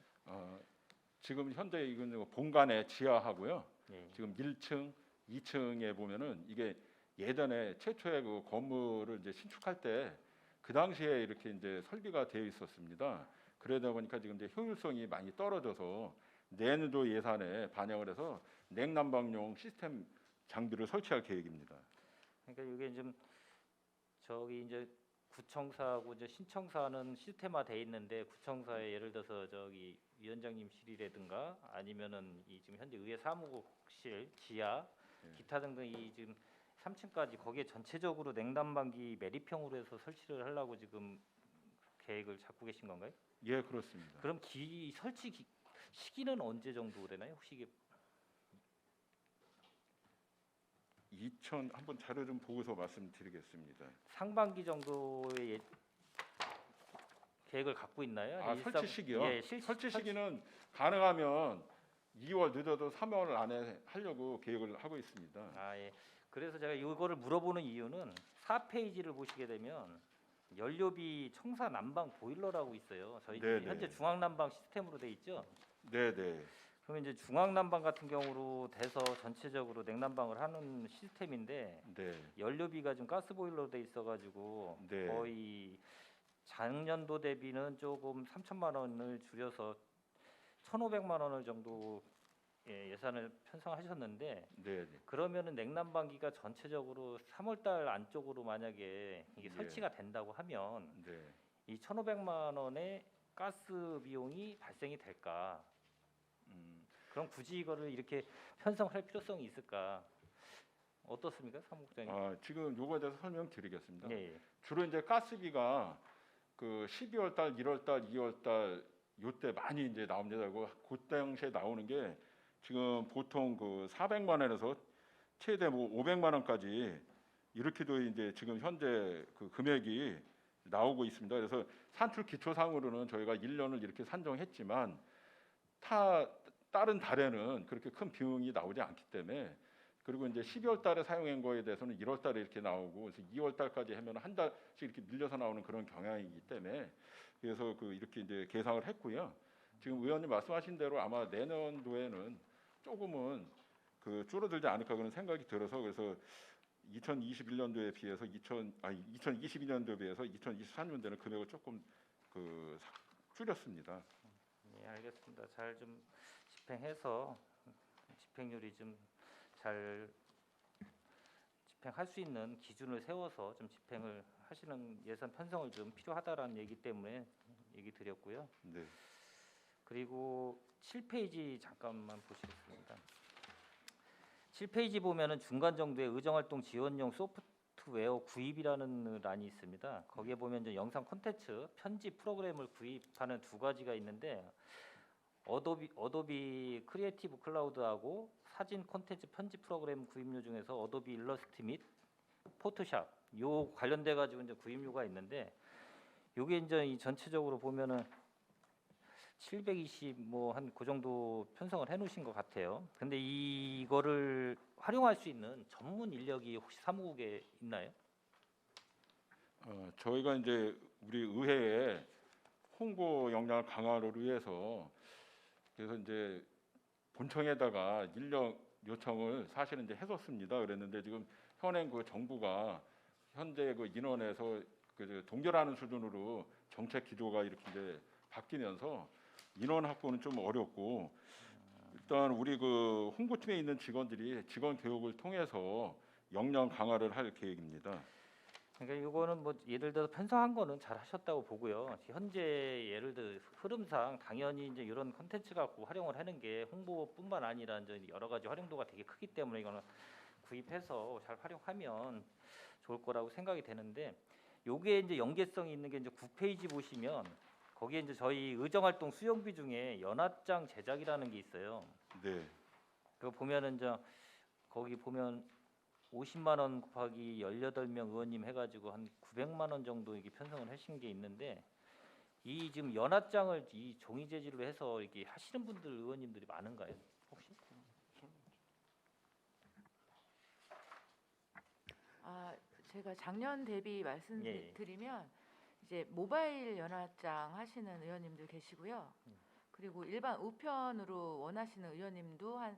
지금 현재 이건 본관의 지하하고요. 예. 지금 1층, 2층에 보면은 이게 예전에 최초의 그 건물을 이제 신축할 때 그 당시에 이렇게 이제 설비가 되어 있었습니다. 그러다 보니까 지금 이제 효율성이 많이 떨어져서 내년도 예산에 반영을 해서 냉난방용 시스템 장비를 설치할 계획입니다. 그러니까 이게 좀 저기 이제 구청사하고 이제 신청사는 시스템화돼 있는데 구청사에 예를 들어서 저기 위원장님실이라든가 아니면은 이 지금 현재 의회 사무국실 지하 네. 기타 등등 이 지금 3층까지 거기에 전체적으로 냉난방기 매립형으로 해서 설치를 하려고 지금 계획을 잡고 계신 건가요? 예, 그렇습니다. 그럼 시기는 언제 정도 되나요? 혹시 이게 2000 한번 자료 좀 보고서 말씀드리겠습니다. 상반기 정도의 계획을 갖고 있나요? 설치 시기요? 예, 설치 시기는 가능하면 2월 늦어도 3월 안에 하려고 계획을 하고 있습니다. 예. 그래서 제가 이거를 물어보는 이유는 4페이지를 보시게 되면 연료비 청사 난방 보일러라고 있어요. 저희 네네. 현재 중앙 난방 시스템으로 돼 있죠. 네, 네. 그러면 이제 중앙 난방 같은 경우로 돼서 전체적으로 냉난방을 하는 시스템인데 네. 연료비가 좀 가스 보일러로 돼 있어가지고 네. 거의 작년도 대비는 조금 3천만 원을 줄여서 1,500만 원을 정도 예산을 편성하셨는데 네, 네. 그러면은 냉난방기가 전체적으로 3월달 안쪽으로 만약에 이게 예. 설치가 된다고 하면 네. 이 1,500만 원의 가스 비용이 발생이 될까? 그럼 굳이 이거를 이렇게 편성할 필요성이 있을까? 어떻습니까, 사무국장님? 지금 요거에 대해서 설명드리겠습니다. 예, 예. 주로 이제 가스비가 그 12월 달, 1월 달, 2월 달 요때 많이 이제 나옵니다. 그 당시에 나오는 게 지금 보통 그 400만 원에서 최대 뭐 500만 원까지 이렇게도 이제 지금 현재 그 금액이 나오고 있습니다. 그래서 산출 기초상으로는 저희가 1년을 이렇게 산정했지만 다른 달에는 그렇게 큰 비용이 나오지 않기 때문에 그리고 이제 12월 달에 사용한 거에 대해서는 1월 달에 이렇게 나오고 그래서 2월 달까지 하면 한 달씩 이렇게 밀려서 나오는 그런 경향이기 때문에 그래서 그 이렇게 이제 계상을 했고요. 지금 의원님 말씀하신 대로 아마 내년도에는 조금은 그 줄어들지 않을까 그런 생각이 들어서 그래서 2021년도에 비해서 2022년도에 비해서 2023년도에는 금액을 조금 줄였습니다. 예, 알겠습니다. 잘 좀 집행해서 집행률이 좀 잘 집행할 수 있는 기준을 세워서 좀 집행을 하시는 예산 편성을 좀 필요하다라는 얘기 때문에 얘기 드렸고요. 네. 그리고 7페이지 잠깐만 보시겠습니다. 7페이지 보면은 중간 정도에 의정활동 지원용 소프트웨어 구입이라는 란이 있습니다. 거기에 보면 이제 영상 콘텐츠 편집 프로그램을 구입하는 두 가지가 있는데 어도비 크리에이티브 클라우드하고 사진 콘텐츠 편집 프로그램 구입료 중에서 어도비 일러스트 및 포토샵 요 관련돼 가지고 이제 구입료가 있는데 요게 이제 이 전체적으로 보면은 720 뭐 한 그 정도 편성을 해 놓으신 것 같아요. 근데 이거를 활용할 수 있는 전문 인력이 혹시 사무국에 있나요? 저희가 이제 우리 의회에 홍보 역량 강화를 위해서 그래서 이제 본청에다가 인력 요청을 사실은 이제 했었습니다. 그랬는데 지금 현행 그 정부가 현재 그 인원에서 그 동결하는 수준으로 정책 기조가 이렇게 이제 바뀌면서 인원 확보는 좀 어렵고 일단 우리 그 홍보팀에 있는 직원들이 직원 교육을 통해서 역량 강화를 할 계획입니다. 그러니까 이거는 뭐 예를 들어 편성한 거는 잘 하셨다고 보고요. 현재 예를 들어 흐름상 당연히 이제 이런 콘텐츠 갖고 활용을 하는 게 홍보뿐만 아니라 이제 여러 가지 활용도가 되게 크기 때문에 이거는 구입해서 잘 활용하면 좋을 거라고 생각이 되는데 요게 이제 연계성이 있는 게 이제 9페이지 보시면 거기에 이제 저희 의정활동 수용비 중에 연합장 제작이라는 게 있어요. 네. 그거 보면은 이제 거기 보면 50만 원 곱하기 18명 의원님 해가지고 한 900만 원 정도 이게 편성을 하신 게 있는데 이 지금 연합장을 이 종이 재질로 해서 이렇게 하시는 분들 의원님들이 많은가요? 혹시? 제가 작년 대비 말씀드리면 이제 모바일 연합장 하시는 의원님들 계시고요. 그리고 일반 우편으로 원하시는 의원님도 한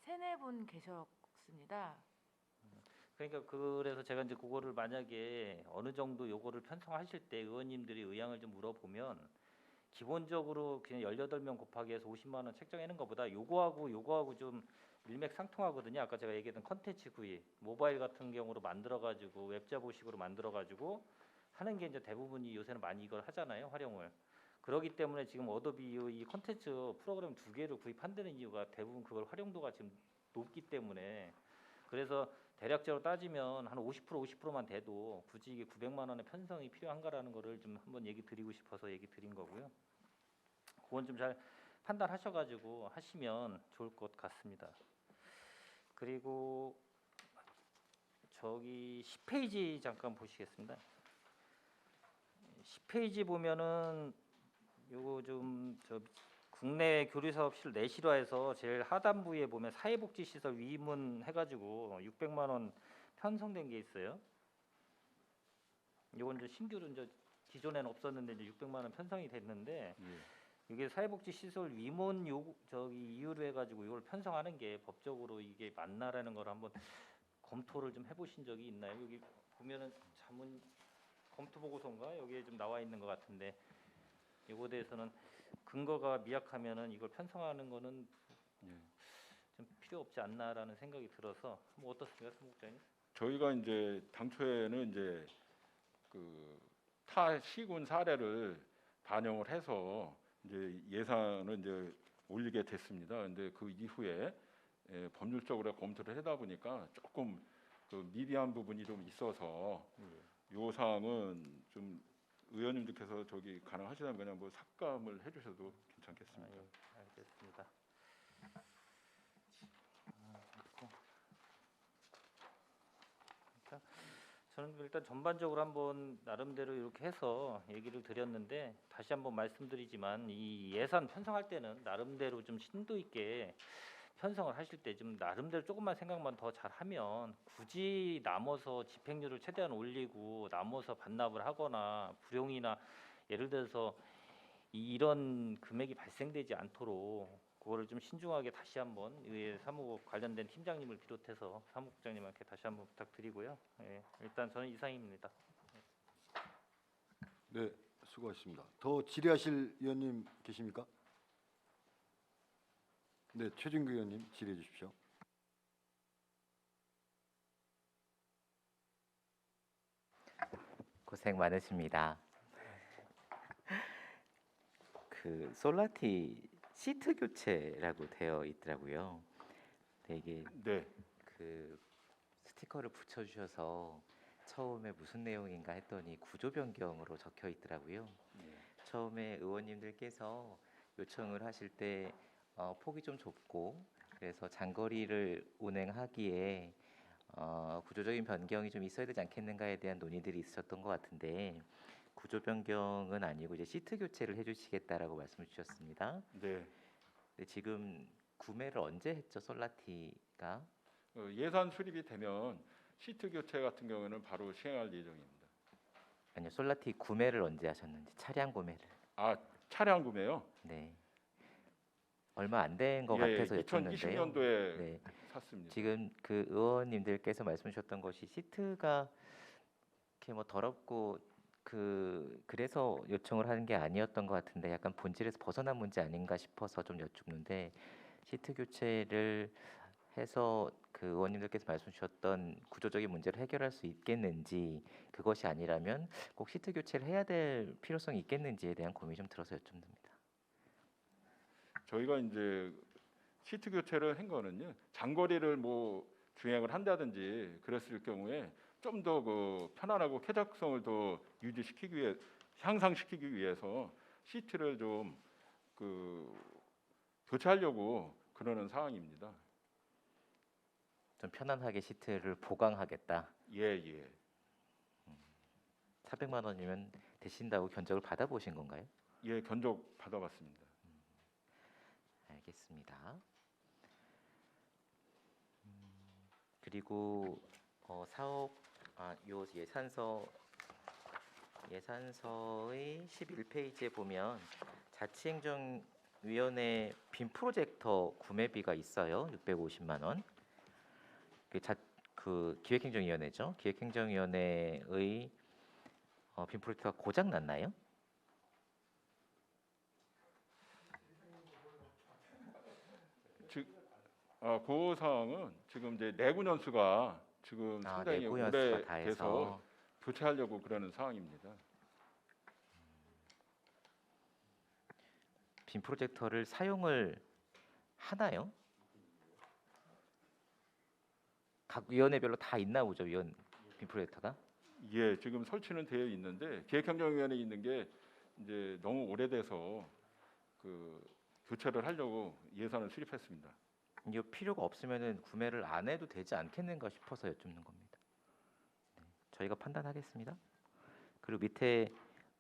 3-4분 계셨습니다. 그러니까 그래서 제가 이제 그거를 만약에 어느 정도 요거를 편성하실 때 의원님들이 의향을 좀 물어보면 기본적으로 그냥 18명 곱하기 해서 50만 원 책정하는 것보다 요거하고 좀 일맥상통하거든요. 아까 제가 얘기했던 컨텐츠 구입, 모바일 같은 경우로 만들어가지고 웹자보식으로 만들어가지고 하는 게 이제 대부분이 요새는 많이 이걸 하잖아요, 활용을. 그렇기 때문에 지금 어도비 이 컨텐츠 프로그램 2개를 구입한다는 이유가 대부분 그걸 활용도가 지금 높기 때문에 그래서 대략적으로 따지면 한 50%만 돼도 굳이 이게 900만 원의 편성이 필요한가라는 거를 좀 한번 얘기 드리고 싶어서 얘기 드린 거고요. 그건 좀 잘 판단하셔가지고 하시면 좋을 것 같습니다. 그리고 저기 10페이지 잠깐 보시겠습니다. 10페이지 보면은 요거 좀 국내 교류사업실 내실화해서 제일 하단부에 보면 사회복지시설 위문 해가지고 600만 원 편성된 게 있어요. 요건 이제 신규로 이제 기존에는 없었는데 이제 600만 원 편성이 됐는데 이게 사회복지시설 위문 이유로 해가지고 이걸 편성하는 게 법적으로 이게 맞나라는 걸 한번 검토를 좀 해보신 적이 있나요? 여기 보면은 자문 검토 보고서인가 여기에 좀 나와 있는 것 같은데 이거에 대해서는 근거가 미약하면은 이걸 편성하는 거는 좀 필요 없지 않나라는 생각이 들어서 뭐 어떻습니까, 사무국장님? 저희가 이제 당초에는 이제 그 타 시군 사례를 반영을 해서 이제 예산을 이제 올리게 됐습니다. 근데 그 이후에 법률적으로 검토를 하다 보니까 조금 그 미비한 부분이 좀 있어서 요 사항은 좀 의원님들께서 저기 가능하시다면 그냥 뭐 삭감을 해주셔도 괜찮겠습니다. 알겠습니다. 저는 일단 전반적으로 한번 나름대로 이렇게 해서 얘기를 드렸는데 다시 한번 말씀드리지만 이 예산 편성할 때는 나름대로 좀 심도 있게 편성을 하실 때 좀 나름대로 조금만 생각만 더 잘하면 굳이 남아서 집행률을 최대한 올리고 남아서 반납을 하거나 불용이나 예를 들어서 이런 금액이 발생되지 않도록 그거를 좀 신중하게 다시 한번 의회 사무국 관련된 팀장님을 비롯해서 사무국장님한테 다시 한번 부탁드리고요. 일단 저는 이상입니다. 네, 수고하셨습니다. 더 질의하실 의원님 계십니까? 네, 최진규 의원님 질의해 주십시오. 고생 많으십니다. 그 솔라티 시트 교체라고 되어 있더라고요. 근데 이게 네, 그 스티커를 붙여주셔서 처음에 무슨 내용인가 했더니 구조 변경으로 적혀 있더라고요. 처음에 의원님들께서 요청을 하실 때 폭이 좀 좁고 그래서 장거리를 운행하기에 구조적인 변경이 좀 있어야 되지 않겠는가에 대한 논의들이 있었던 것 같은데 구조 변경은 아니고 이제 시트 교체를 해주시겠다라고 말씀을 주셨습니다. 네. 근데 지금 구매를 언제 했죠, 솔라티가? 예산 수립이 되면 시트 교체 같은 경우는 바로 시행할 예정입니다. 아니요, 솔라티 구매를 언제 하셨는지 차량 구매를. 아, 차량 구매요? 네. 얼마 안 된 것 같아서 여쭙는데요. 2020년도에 네. 샀습니다. 지금 그 의원님들께서 말씀 주셨던 것이 시트가 이렇게 뭐 더럽고 그래서 요청을 하는 게 아니었던 것 같은데 약간 본질에서 벗어난 문제 아닌가 싶어서 좀 여쭙는데 시트 교체를 해서 그 의원님들께서 말씀 주셨던 구조적인 문제를 해결할 수 있겠는지 그것이 아니라면 꼭 시트 교체를 해야 될 필요성이 있겠는지에 대한 고민이 좀 들어서 여쭙습니다. 저희가 이제 시트 교체를 한 거는요. 장거리를 뭐 주행을 한다든지 그랬을 경우에 좀 더 그 편안하고 쾌적성을 더 유지시키기 위해 향상시키기 위해서 시트를 좀 그 교체하려고 그러는 상황입니다. 좀 편안하게 시트를 보강하겠다. 예, 예. 400만 원이면 되신다고 견적을 받아보신 건가요? 예, 견적 받아봤습니다. 알겠습니다. 그리고 사업 요 예산서의 11페이지에 보면 자치행정위원회 빔 프로젝터 구매비가 있어요. 650만 원. 그 기획행정위원회죠. 기획행정위원회의 빔 프로젝터가 고장 났나요? 그 사항은 지금 이제 내구 연수가 지금 상당히 내구 연수가 다 오래돼서 해서 교체하려고 그러는 상황입니다. 빔 프로젝터를 사용을 하나요? 각 위원회별로 다 있나 보죠, 빔 프로젝터가? 예, 지금 설치는 되어 있는데 기획행정위원회에 있는 게 이제 너무 오래돼서 그 교체를 하려고 예산을 수립했습니다. 이 필요가 없으면은 구매를 안 해도 되지 않겠는가 싶어서 여쭙는 겁니다. 네, 저희가 판단하겠습니다. 그리고 밑에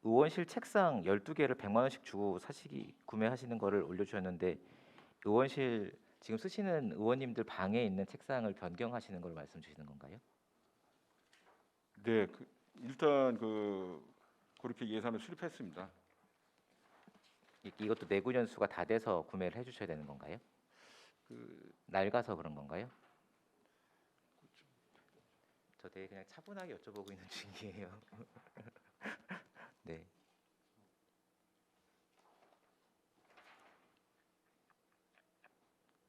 의원실 책상 12개를 100만 원씩 주고 구매하시는 거를 올려주셨는데 의원실 지금 쓰시는 의원님들 방에 있는 책상을 변경하시는 걸 말씀 주시는 건가요? 네, 일단 그렇게 예산을 수립했습니다. 이것도 내구 연수가 다 돼서 구매를 해주셔야 되는 건가요? 낡아서 그런 건가요? 저 되게 그냥 차분하게 여쭤보고 있는 중이에요. 네.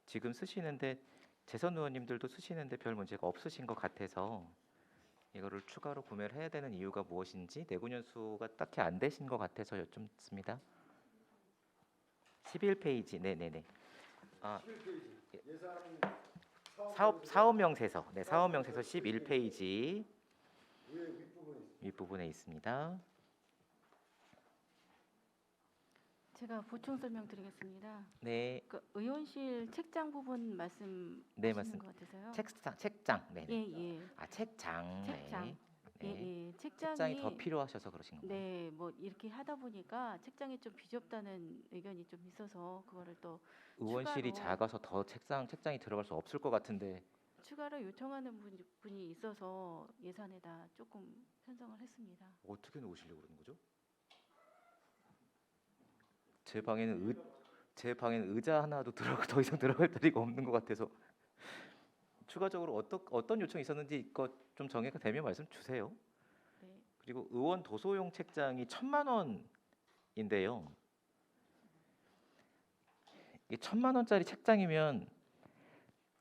지금 쓰시는데 재선 의원님들도 쓰시는데 별 문제가 없으신 것 같아서 이거를 추가로 구매를 해야 되는 이유가 무엇인지 내구 연수가 딱히 안 되신 것 같아서 여쭙습니다. 11페이지, 네네네. 사업명세서, 네, 사업명세서 11페이지 윗부분에 있습니다. 제가 보충 설명드리겠습니다. 네, 그 의원실 책장 부분 말씀하시는 네, 맞습니다. 것 같아서요. 책장, 네. 예. 책장, 책장. 네. 예. 책장이 더 필요하셔서 그러신 건가요? 네, 뭐 이렇게 하다 보니까 책장이 좀 비좁다는 의견이 좀 있어서 그거를 또 의원실이 추가로- 작아서 더 책장이 들어갈 수 없을 것 같은데 추가로 요청하는 분이 있어서 예산에다 조금 편성을 했습니다. 어떻게 놓으시려고 그러는 거죠? 제 방에는 의자 하나도 더 이상 들어갈 자리가 없는 것 같아서 추가적으로 어떤 요청이 있었는지 이거 좀 정리가 되면 말씀 주세요. 네. 그리고 의원 도서용 책장이 1,000만 원인데요. 이게 1,000만 원짜리 책장이면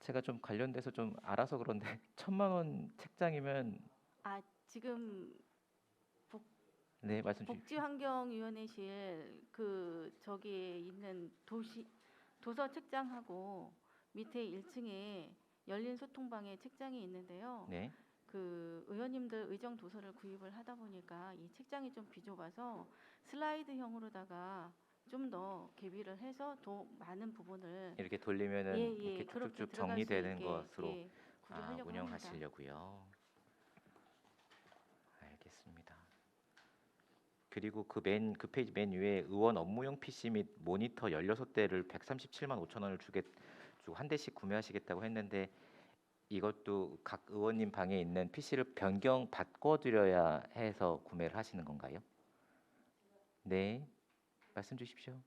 제가 좀 관련돼서 좀 알아서 그런데 1,000만 원 책장이면 지금 네, 말씀 주십시오. 복지환경위원회실 그 저기에 있는 도서 책장하고 밑에 1층에 열린 소통방에 책장이 있는데요. 네. 그 의원님들 의정 도서를 구입을 하다 보니까 이 책장이 좀 비좁아서 슬라이드형으로다가 좀 더 개비를 해서 더 많은 부분을 이렇게 돌리면은 이렇게 그렇게 쭉쭉쭉 들어갈 수 정리되는 있게, 것으로 구조하려고 합니다. 운영하시려고요. 알겠습니다. 그리고 그 페이지 맨 위에 의원 업무용 PC 및 모니터 16대를 137만 5천 원을 주고 한 대씩 구매하시겠다고 했는데 이것도 각 의원님 방에 있는 PC를 바꿔드려야 해서 구매를 하시는 건가요? 네, 말씀 주십시오.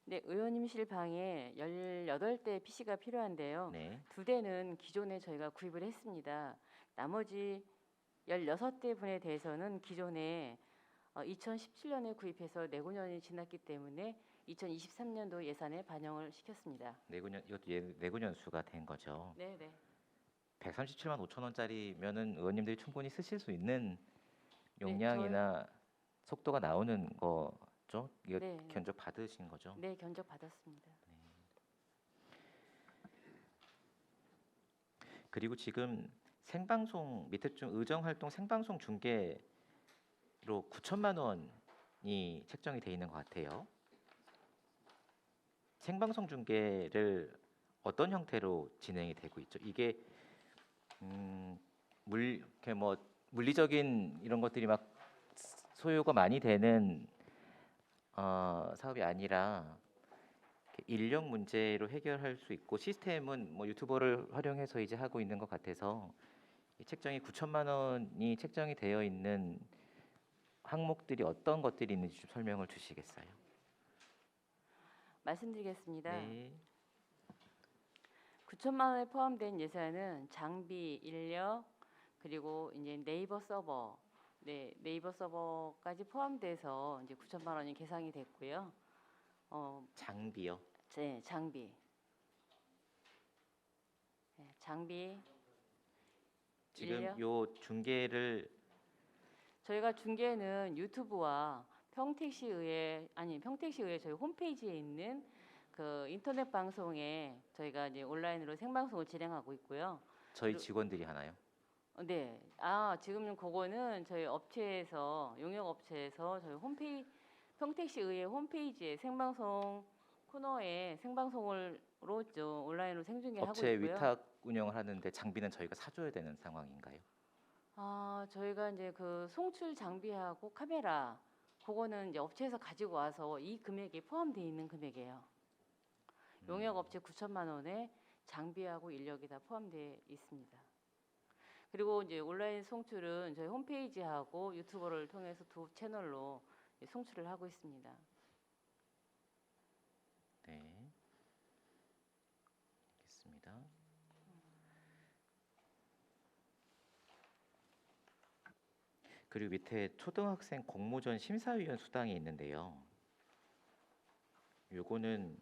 네, 의원님실 방에 18대 PC가 필요한데요. 네, 2대는 기존에 저희가 구입을 했습니다. 나머지 16대 분에 대해서는 기존에 2017년에 구입해서 내구년이 지났기 때문에 2023년도 예산에 반영을 시켰습니다. 이것도 내구년수가 된 거죠. 네. 137만 5천 원짜리면은 의원님들이 충분히 쓰실 수 있는 용량이나 속도가 나오는 거죠. 이거 네. 견적 받으신 거죠. 네, 견적 받았습니다. 그리고 지금 생방송 밑에 좀 의정활동 생방송 중계로 9천만 원이 책정이 돼 있는 것 같아요. 생방송 중계를 어떤 형태로 진행이 되고 있죠? 이게 이렇게 뭐 물리적인 이런 것들이 막 소요가 많이 되는 사업이 아니라 인력 문제로 해결할 수 있고 시스템은 뭐 유튜버를 활용해서 이제 하고 있는 것 같아서 이 책정이 9천만 원이 책정이 되어 있는 항목들이 어떤 것들이 있는지 좀 설명을 주시겠어요? 말씀드리겠습니다. 네. 9천만 원에 포함된 예산은 장비, 인력, 그리고 이제 네이버 서버, 네이버 서버까지 포함돼서 이제 9천만 원이 계상이 됐고요. 장비요. 네, 장비. 네, 장비. 지금 인력? 요 중계를 저희가 중계는 유튜브와 평택시의회 저희 홈페이지에 있는 그 인터넷 방송에 저희가 이제 온라인으로 생방송을 진행하고 있고요. 저희 직원들이 하나요? 네. 지금 그거는 저희 업체에서 용역 업체에서 저희 평택시의회 홈페이지에 생방송 코너에 생방송으로 온라인으로 생중계하고 업체 있고요. 위탁 운영을 하는데 장비는 저희가 사줘야 되는 상황인가요? 저희가 이제 그 송출 장비하고 카메라 그거는 이제 업체에서 가지고 와서 이 금액에 포함되어 있는 금액이에요. 용역 업체 9천만 원에 장비하고 인력이 다 포함되어 있습니다. 그리고 이제 온라인 송출은 저희 홈페이지하고 유튜버를 통해서 두 채널로 송출을 하고 있습니다. 네. 알겠습니다. 그리고 밑에 초등학생 공모전 심사위원 수당이 있는데요. 요거는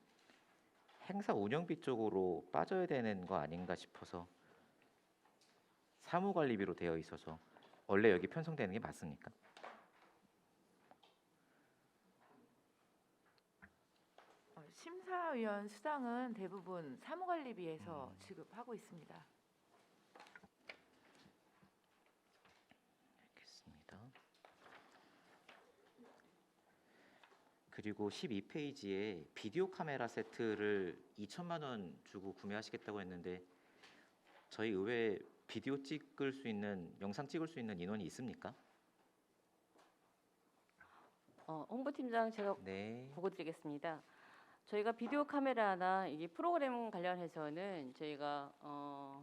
행사 운영비 쪽으로 빠져야 되는 거 아닌가 싶어서 사무관리비로 되어 있어서 원래 여기 편성되는 게 맞습니까? 심사위원 수당은 대부분 사무관리비에서 지급하고 있습니다. 알겠습니다. 그리고 12페이지에 비디오 카메라 세트를 2천만 원 주고 구매하시겠다고 했는데 저희 의회에 비디오 찍을 수 있는 영상 찍을 수 있는 인원이 있습니까? 홍보팀장 제가 네. 보고 드리겠습니다. 저희가 비디오 카메라나 이게 프로그램 관련해서는 저희가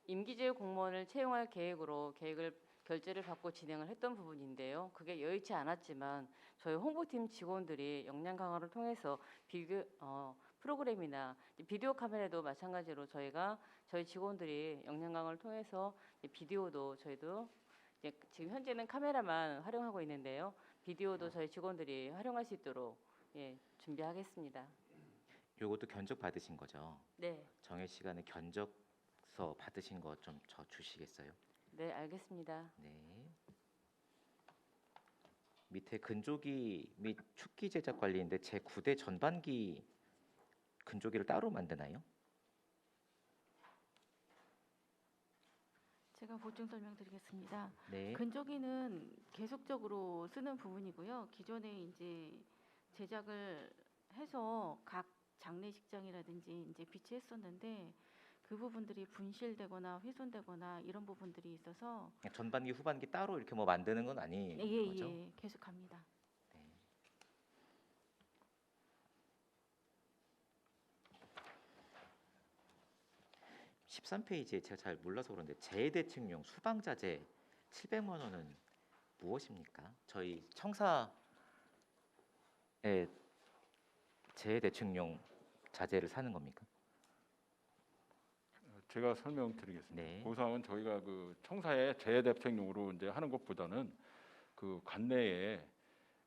임기제 공무원을 채용할 계획을 결재를 받고 진행을 했던 부분인데요. 그게 여의치 않았지만 저희 홍보팀 직원들이 역량 강화를 통해서 프로그램이나 비디오 카메라도 마찬가지로 저희 직원들이 역량 강화를 통해서 비디오도 저희도 이제 지금 현재는 카메라만 활용하고 있는데요. 비디오도 저희 직원들이 활용할 수 있도록 준비하겠습니다. 요것도 견적 받으신 거죠? 네, 정해 시간에 견적서 받으신 거 좀 저 주시겠어요? 네, 알겠습니다. 네. 밑에 근조기 및 축기 제작 관리인데 제 9대 전반기 근조기를 따로 만드나요? 제가 보충 설명드리겠습니다. 네. 근조기는 계속적으로 쓰는 부분이고요. 기존에 이제 제작을 해서 각 장례식장이라든지 이제 비치했었는데 그 부분들이 분실되거나 훼손되거나 이런 부분들이 있어서 전반기 후반기 따로 이렇게 뭐 만드는 건 아닌 거죠? 예, 계속합니다. 네. 네. 13페이지에 제가 잘 몰라서 그런데 재해대책용 수방자재 700만 원은 무엇입니까? 저희 청사에 재해대책용 자재를 사는 겁니까? 제가 설명드리겠습니다. 네. 그 사항은 저희가 그 청사에 재해대책용으로 이제 하는 것보다는 그 관내에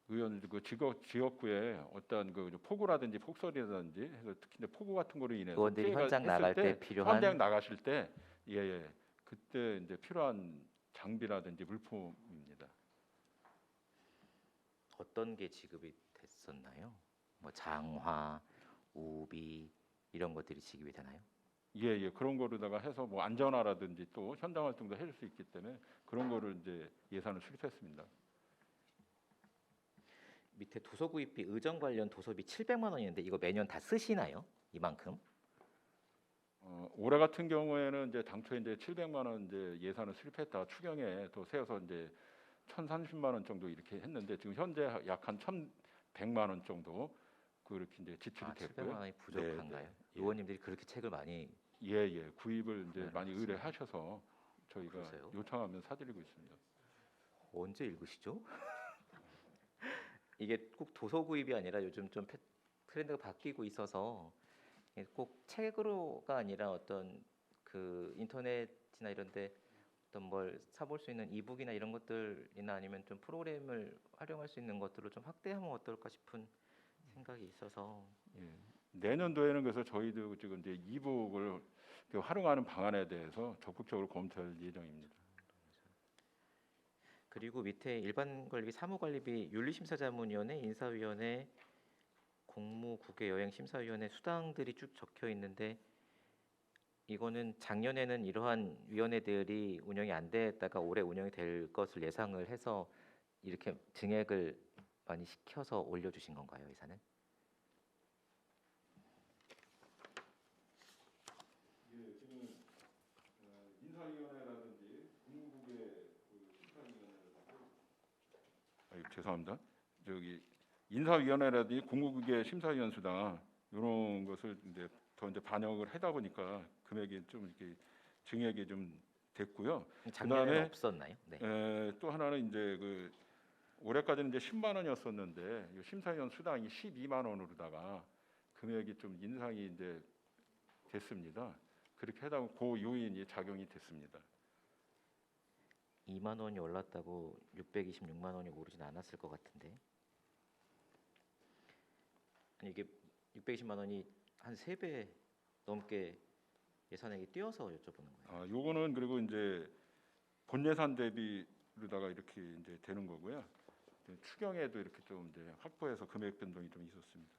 의원 그 지역구에 어떤 그 폭우라든지 폭설이라든지 해서 특히 이제 폭우 같은 거로 인해서 의원들이 피해가 현장 했을 나갈 때 필요한 현장 나가실 때 그때 이제 필요한 장비라든지 물품입니다. 어떤 게 지급이 됐었나요? 뭐 장화, 우비 이런 것들이 지급이 되나요? 그런 거로다가 해서 뭐 안전화라든지 또 현장 활동도 해줄 수 있기 때문에 그런 거를 이제 예산을 수립했습니다. 밑에 도서 구입비 의정 관련 도서비 700만 원이는데 이거 매년 다 쓰시나요? 이만큼? 올해 같은 경우에는 이제 당초에 이제 700만 원 이제 예산을 수립했다 추경에 또 세워서 이제 1,030만 원 정도 이렇게 했는데 지금 현재 약 한 1,100만 원 정도 그렇게 이제 지출이 700만 됐고요. 원이 부족한가요? 네, 네. 의원님들이 그렇게 책을 많이 예, 구입을 이제 네, 많이 맞습니다. 의뢰하셔서 저희가 그러세요? 요청하면 사드리고 있습니다. 언제 읽으시죠? 이게 꼭 도서 구입이 아니라 요즘 좀 트렌드가 바뀌고 있어서 이게 꼭 책으로가 아니라 어떤 그 인터넷이나 이런데 어떤 뭘 사볼 수 있는 이북이나 이런 것들이나 아니면 좀 프로그램을 활용할 수 있는 것들을 좀 확대하면 어떨까 싶은 생각이 있어서 예. 내년도에는 그래서 저희도 지금 이제 이북을 활용하는 방안에 대해서 적극적으로 검토할 예정입니다. 그리고 밑에 일반관리비, 사무관리비, 윤리심사자문위원회, 인사위원회, 공무, 국외 여행 심사위원회 수당들이 쭉 적혀 있는데 이거는 작년에는 이러한 위원회들이 운영이 안 됐다가 올해 운영이 될 것을 예상을 해서 이렇게 증액을 많이 시켜서 올려주신 건가요, 예산은? 예, 지금 인사위원회라든지 국무국의 죄송합니다. 저기 인사위원회라든지 국무국의 심사위원 수당 이런 것을 이제 더 이제 반영을 하다 보니까 금액이 좀 이렇게 증액이 좀 됐고요. 작년에는 그다음에 없었나요? 네. 또 하나는 이제 그 올해까지는 이제 10만 원이었었는데 이 심사위원 수당이 12만 원으로다가 금액이 좀 인상이 이제 됐습니다. 그렇게 하다 보면 그 요인이 작용이 됐습니다. 2만 원이 올랐다고 626만 원이 오르진 않았을 것 같은데. 아니 이게 620만 원이 한 3배 넘게 예산액이 뛰어서 여쭤보는 거예요. 아, 요거는 그리고 이제 본 예산 대비로다가 이렇게 이제 되는 거고요. 추경에도 이렇게 좀 이제 확보해서 금액 변동이 좀 있었습니다.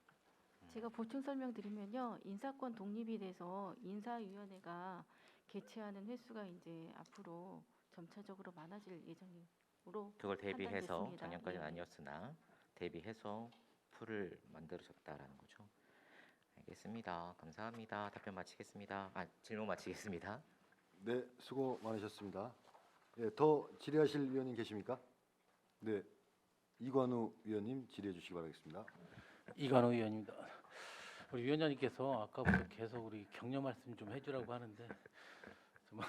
제가 보충 설명드리면요, 인사권 독립이 돼서 인사위원회가 개최하는 횟수가 이제 앞으로 점차적으로 많아질 예정으로 그걸 대비해서 판단됐습니다. 작년까지는 네. 아니었으나 대비해서 풀을 만들어졌다라는 거죠. 알겠습니다. 감사합니다. 답변 마치겠습니다. 질문 마치겠습니다. 네, 수고 많으셨습니다. 예, 더 질의하실 위원님 계십니까? 네, 이관우 위원님 질의해 주시기 바라겠습니다. 이관우 의원입니다. 우리 위원장님께서 아까부터 계속 우리 격려 말씀 좀 해주라고 하는데 정말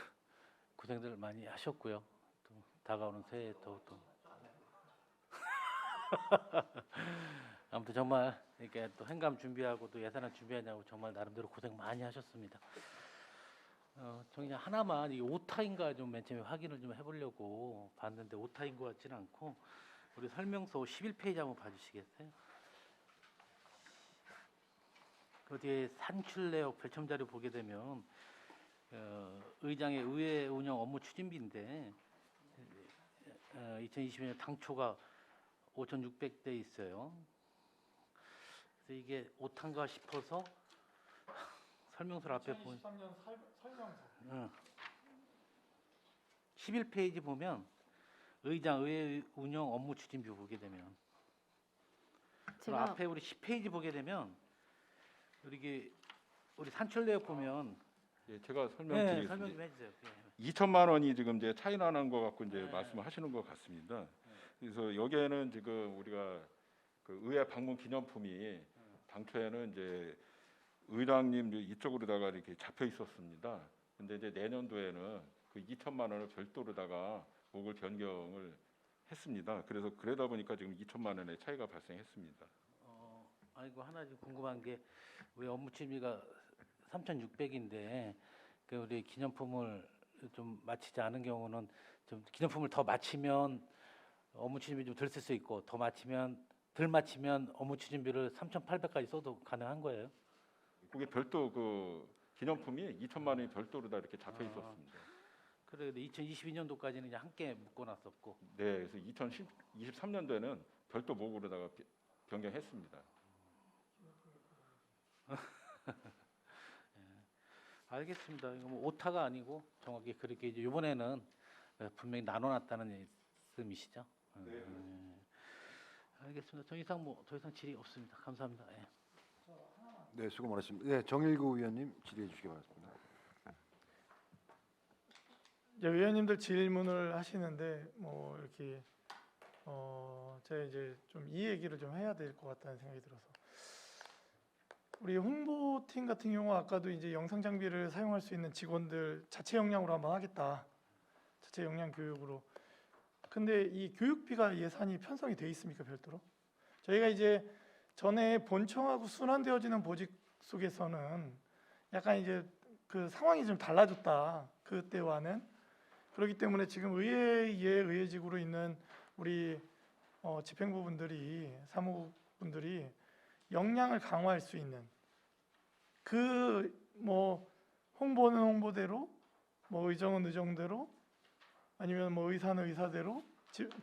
고생들 많이 하셨고요. 또 다가오는 새해 더욱더 아무튼 정말 이렇게 또 행감 준비하고 또 예산안 준비하냐고 정말 나름대로 고생 많이 하셨습니다. 저 그냥 하나만 이 오타인가 좀 맨 처음에 확인을 좀 해보려고 봤는데 오타인 것 같지는 않고 우리 설명서 11페이지 한번 봐주시겠어요? 그 뒤에 산출 내역 별첨 자료 보게 되면 의장의 의회 운영 업무 추진비인데 2020년 당초가 5,600대 있어요. 그래서 이게 오탄가 싶어서 설명서 앞에 보면 2023년 설명서. 11페이지 보면 의장 의회 운영 업무 추진비 보게 되면 그럼 제가 앞에 우리 10페이지 보게 되면 우리 산출 내역 보면 예, 제가 설명 설명드리겠습니다. 좀 해주세요. 2천만 원이 지금 이제 차이 나는 것 갖고 이제 네. 말씀을 하시는 것 같습니다. 그래서 여기에는 지금 우리가 그 의회 방문 기념품이 당초에는 이제 의장님 이쪽으로다가 이렇게 잡혀 있었습니다. 근데 이제 내년도에는 그 2천만 원을 별도로다가 목을 변경을 했습니다. 그래서 그러다 보니까 지금 2천만 원의 차이가 발생했습니다. 아이고 하나 좀 궁금한 게 우리 업무 추진비가 3,600인데 그 우리 기념품을 좀 마치지 않은 경우는 좀 기념품을 더 마치면 업무 추진비 좀 덜 쓸 수 있고 더 마치면 덜 마치면 업무 추진비를 3,800까지 써도 가능한 거예요? 그게 별도 그 기념품이 2천만 원이 별도로 다 이렇게 잡혀 있었습니다. 그래 2022년도까지는 그냥 함께 묶어놨었고 네, 그래서 2023년도에는 별도 목으로다가 변경했습니다. 알겠습니다. 이거 뭐 오타가 아니고 정확히 그렇게 이제 이번에는 분명히 나눠놨다는 말씀이시죠? 네. 알겠습니다. 더 이상 질의 없습니다. 감사합니다. 예. 네, 수고 많으셨습니다. 네, 정일구 위원님 질의해 주시기 바랍니다. 이제 의원님들 질문을 하시는데 뭐 이렇게 제가 이제 좀 이 얘기를 좀 해야 될 것 같다는 생각이 들어서 우리 홍보팀 같은 경우 아까도 이제 영상 장비를 사용할 수 있는 직원들 자체 역량으로 한번 하겠다. 자체 역량 교육으로. 근데 이 교육비가 예산이 편성이 돼 있습니까, 별도로? 저희가 이제 전에 본청하고 순환되어지는 보직 속에서는 약간 이제 그 상황이 좀 달라졌다. 그때와는. 그렇기 때문에 지금 의회에 의회직으로 있는 우리 집행부분들이 사무국분들이 역량을 강화할 수 있는 그 뭐 홍보는 홍보대로, 뭐 의정은 의정대로, 아니면 뭐 의사는 의사대로,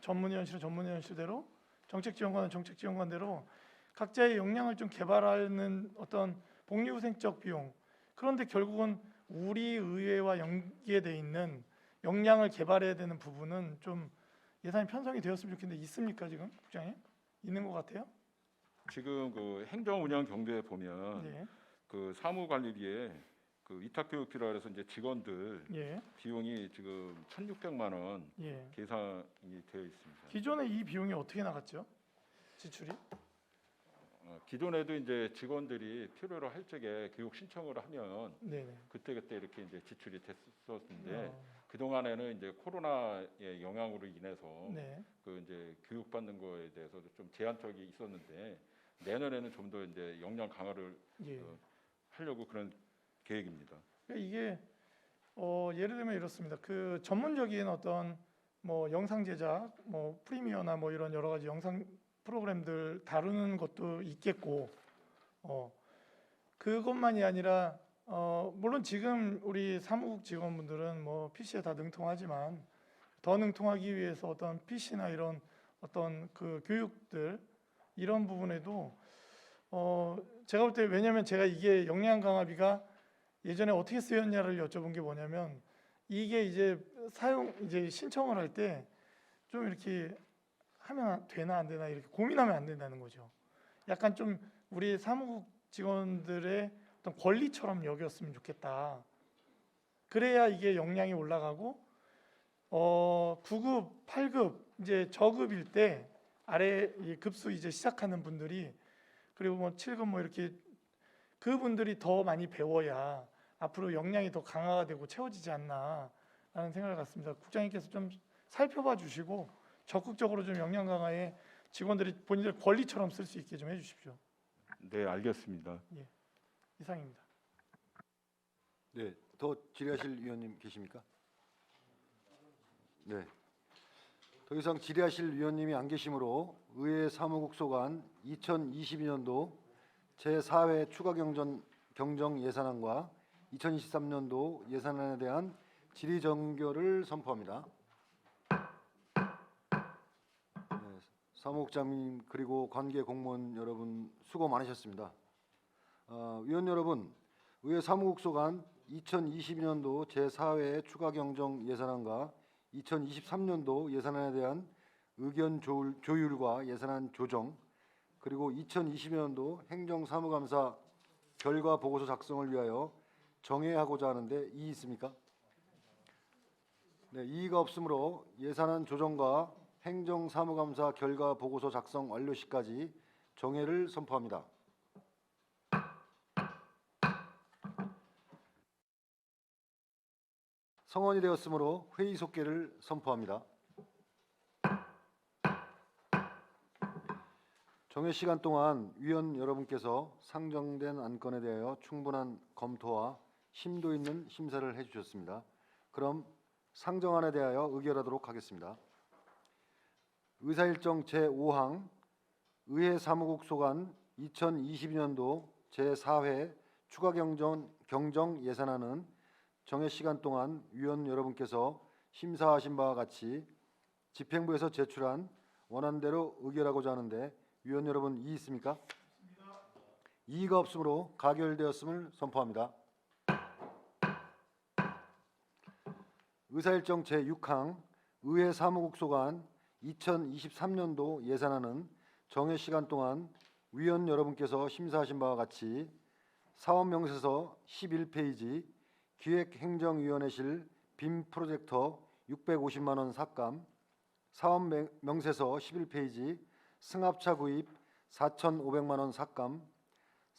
전문위원실은 전문위원실대로, 정책지원관은 정책지원관대로 각자의 역량을 좀 개발하는 어떤 복리후생적 비용. 그런데 결국은 우리 의회와 연계돼 있는 역량을 개발해야 되는 부분은 좀 예산이 편성이 되었으면 좋겠는데 있습니까 지금 국장님? 있는 것 같아요? 지금 그 행정운영 경비에 보면 예, 그 사무관리비에 그 위탁교육비라 해서 이제 직원들 예, 비용이 지금 1,600만 원 예. 계산이 되어 있습니다. 기존에 이 비용이 어떻게 나갔죠? 지출이? 기존에도 이제 직원들이 필요로 할 적에 교육 신청을 하면 네네. 그때 이렇게 이제 지출이 됐었는데 어, 그 동안에는 이제 코로나의 영향으로 인해서 네. 그 이제 교육받는 거에 대해서도 좀 제한적이 있었는데 내년에는 좀 더 이제 역량 강화를 예. 하려고 그런 계획입니다. 그러니까 이게 예를 들면 이렇습니다. 그 전문적인 어떤 뭐 영상 제작, 뭐 프리미어나 뭐 이런 여러 가지 영상 프로그램들 다루는 것도 있겠고, 그것만이 아니라 물론 지금 우리 사무국 직원분들은 뭐 PC에 다 능통하지만 더 능통하기 위해서 어떤 PC나 이런 어떤 그 교육들 이런 부분에도 제가 볼 때 왜냐하면 제가 이게 역량 강화비가 예전에 어떻게 쓰였냐를 여쭤본 게 뭐냐면 이게 이제 이제 신청을 할 때 좀 이렇게 하면 되나 안 되나 이렇게 고민하면 안 된다는 거죠. 약간 좀 우리 사무국 직원들의 어떤 권리처럼 여겼으면 좋겠다. 그래야 이게 역량이 올라가고 9급, 8급 이제 저급일 때 아래 이 급수 이제 시작하는 분들이 그리고 뭐 7급 뭐 이렇게 그분들이 더 많이 배워야 앞으로 역량이 더 강화가 되고 채워지지 않나라는 생각을 갖습니다. 국장님께서 좀 살펴봐 주시고 적극적으로 좀 역량 강화에 직원들이 본인들 권리처럼 쓸 수 있게 좀 해주십시오. 네, 알겠습니다. 이상입니다. 네, 더 질의하실 위원님 계십니까? 네. 더 이상 질의하실 위원님이 안 계시므로 의회 사무국 소관 2022년도 제4회 추가 경정 예산안과 2023년도 예산안에 대한 질의 정결을 선포합니다. 네, 사무국장님 그리고 관계 공무원 여러분 수고 많으셨습니다. 위원 여러분, 의회 사무국 소관 2022년도 제4회 추가 경정 예산안과 2023년도 예산안에 대한 의견 조율과 예산안 조정 그리고 2020년도 행정사무감사 결과 보고서 작성을 위하여 정회하고자 하는데 이의 있습니까? 네, 이의가 없으므로 예산안 조정과 행정사무감사 결과 보고서 작성 완료 시까지 정회를 선포합니다. 성원이 되었으므로 회의 속개를 선포합니다. 정회 시간 동안 위원 여러분께서 상정된 안건에 대하여 충분한 검토와 심도 있는 심사를 해주셨습니다. 그럼 상정안에 대하여 의결하도록 하겠습니다. 의사일정 제5항 의회 사무국 소관 2022년도 제4회 추가 경정 예산안은 정회 시간 동안 위원 여러분께서 심사하신 바와 같이 집행부에서 제출한 원안대로 의결하고자 하는데 위원 여러분 이의 있습니까? 이의가 없으므로 가결되었음을 선포합니다. 의사일정 제6항 의회 사무국 소관 2023년도 예산안은 정회 시간 동안 위원 여러분께서 심사하신 바와 같이 사업명세서 11페이지 기획행정위원회실 빔 프로젝터 650만 원 삭감, 사업명세서 11페이지 승합차 구입 4,500만 원 삭감,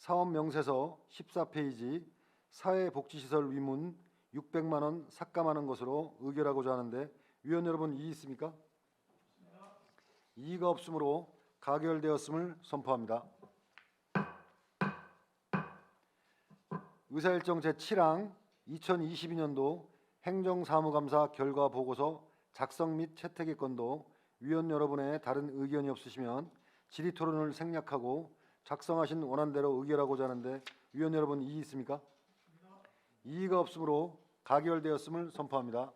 사업 명세서 14페이지 사회복지시설 위문 600만 원 삭감하는 것으로 의결하고자 하는데 위원 여러분 이의 있습니까? 이의가 없으므로 가결되었음을 선포합니다. 의사일정 제7항 2022년도 행정사무감사 결과 보고서 작성 및 채택의 건도 위원 여러분의 다른 의견이 없으시면 질의토론을 생략하고 작성하신 원안대로 의결하고자 하는데 위원 여러분 이의 있습니까? 이의가 없으므로 가결되었음을 선포합니다.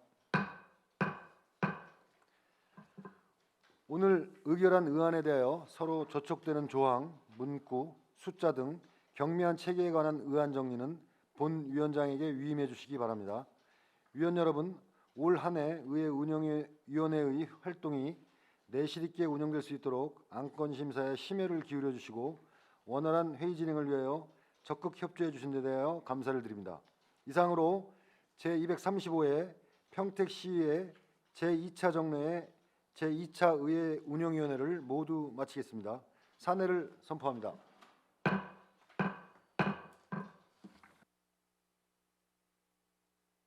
오늘 의결한 의안에 대하여 서로 저촉되는 조항, 문구, 숫자 등 경미한 체계에 관한 의안 정리는 본 위원장에게 위임해 주시기 바랍니다. 위원 여러분, 올 한 해 의회 운영위원회의 활동이 내실 있게 운영될 수 있도록 안건 심사에 심혈을 기울여 주시고 원활한 회의 진행을 위하여 적극 협조해 주신 데 대하여 감사를 드립니다. 이상으로 제235회 평택시의 제2차 정례의 제2차 의회 운영위원회를 모두 마치겠습니다. 사내를 선포합니다.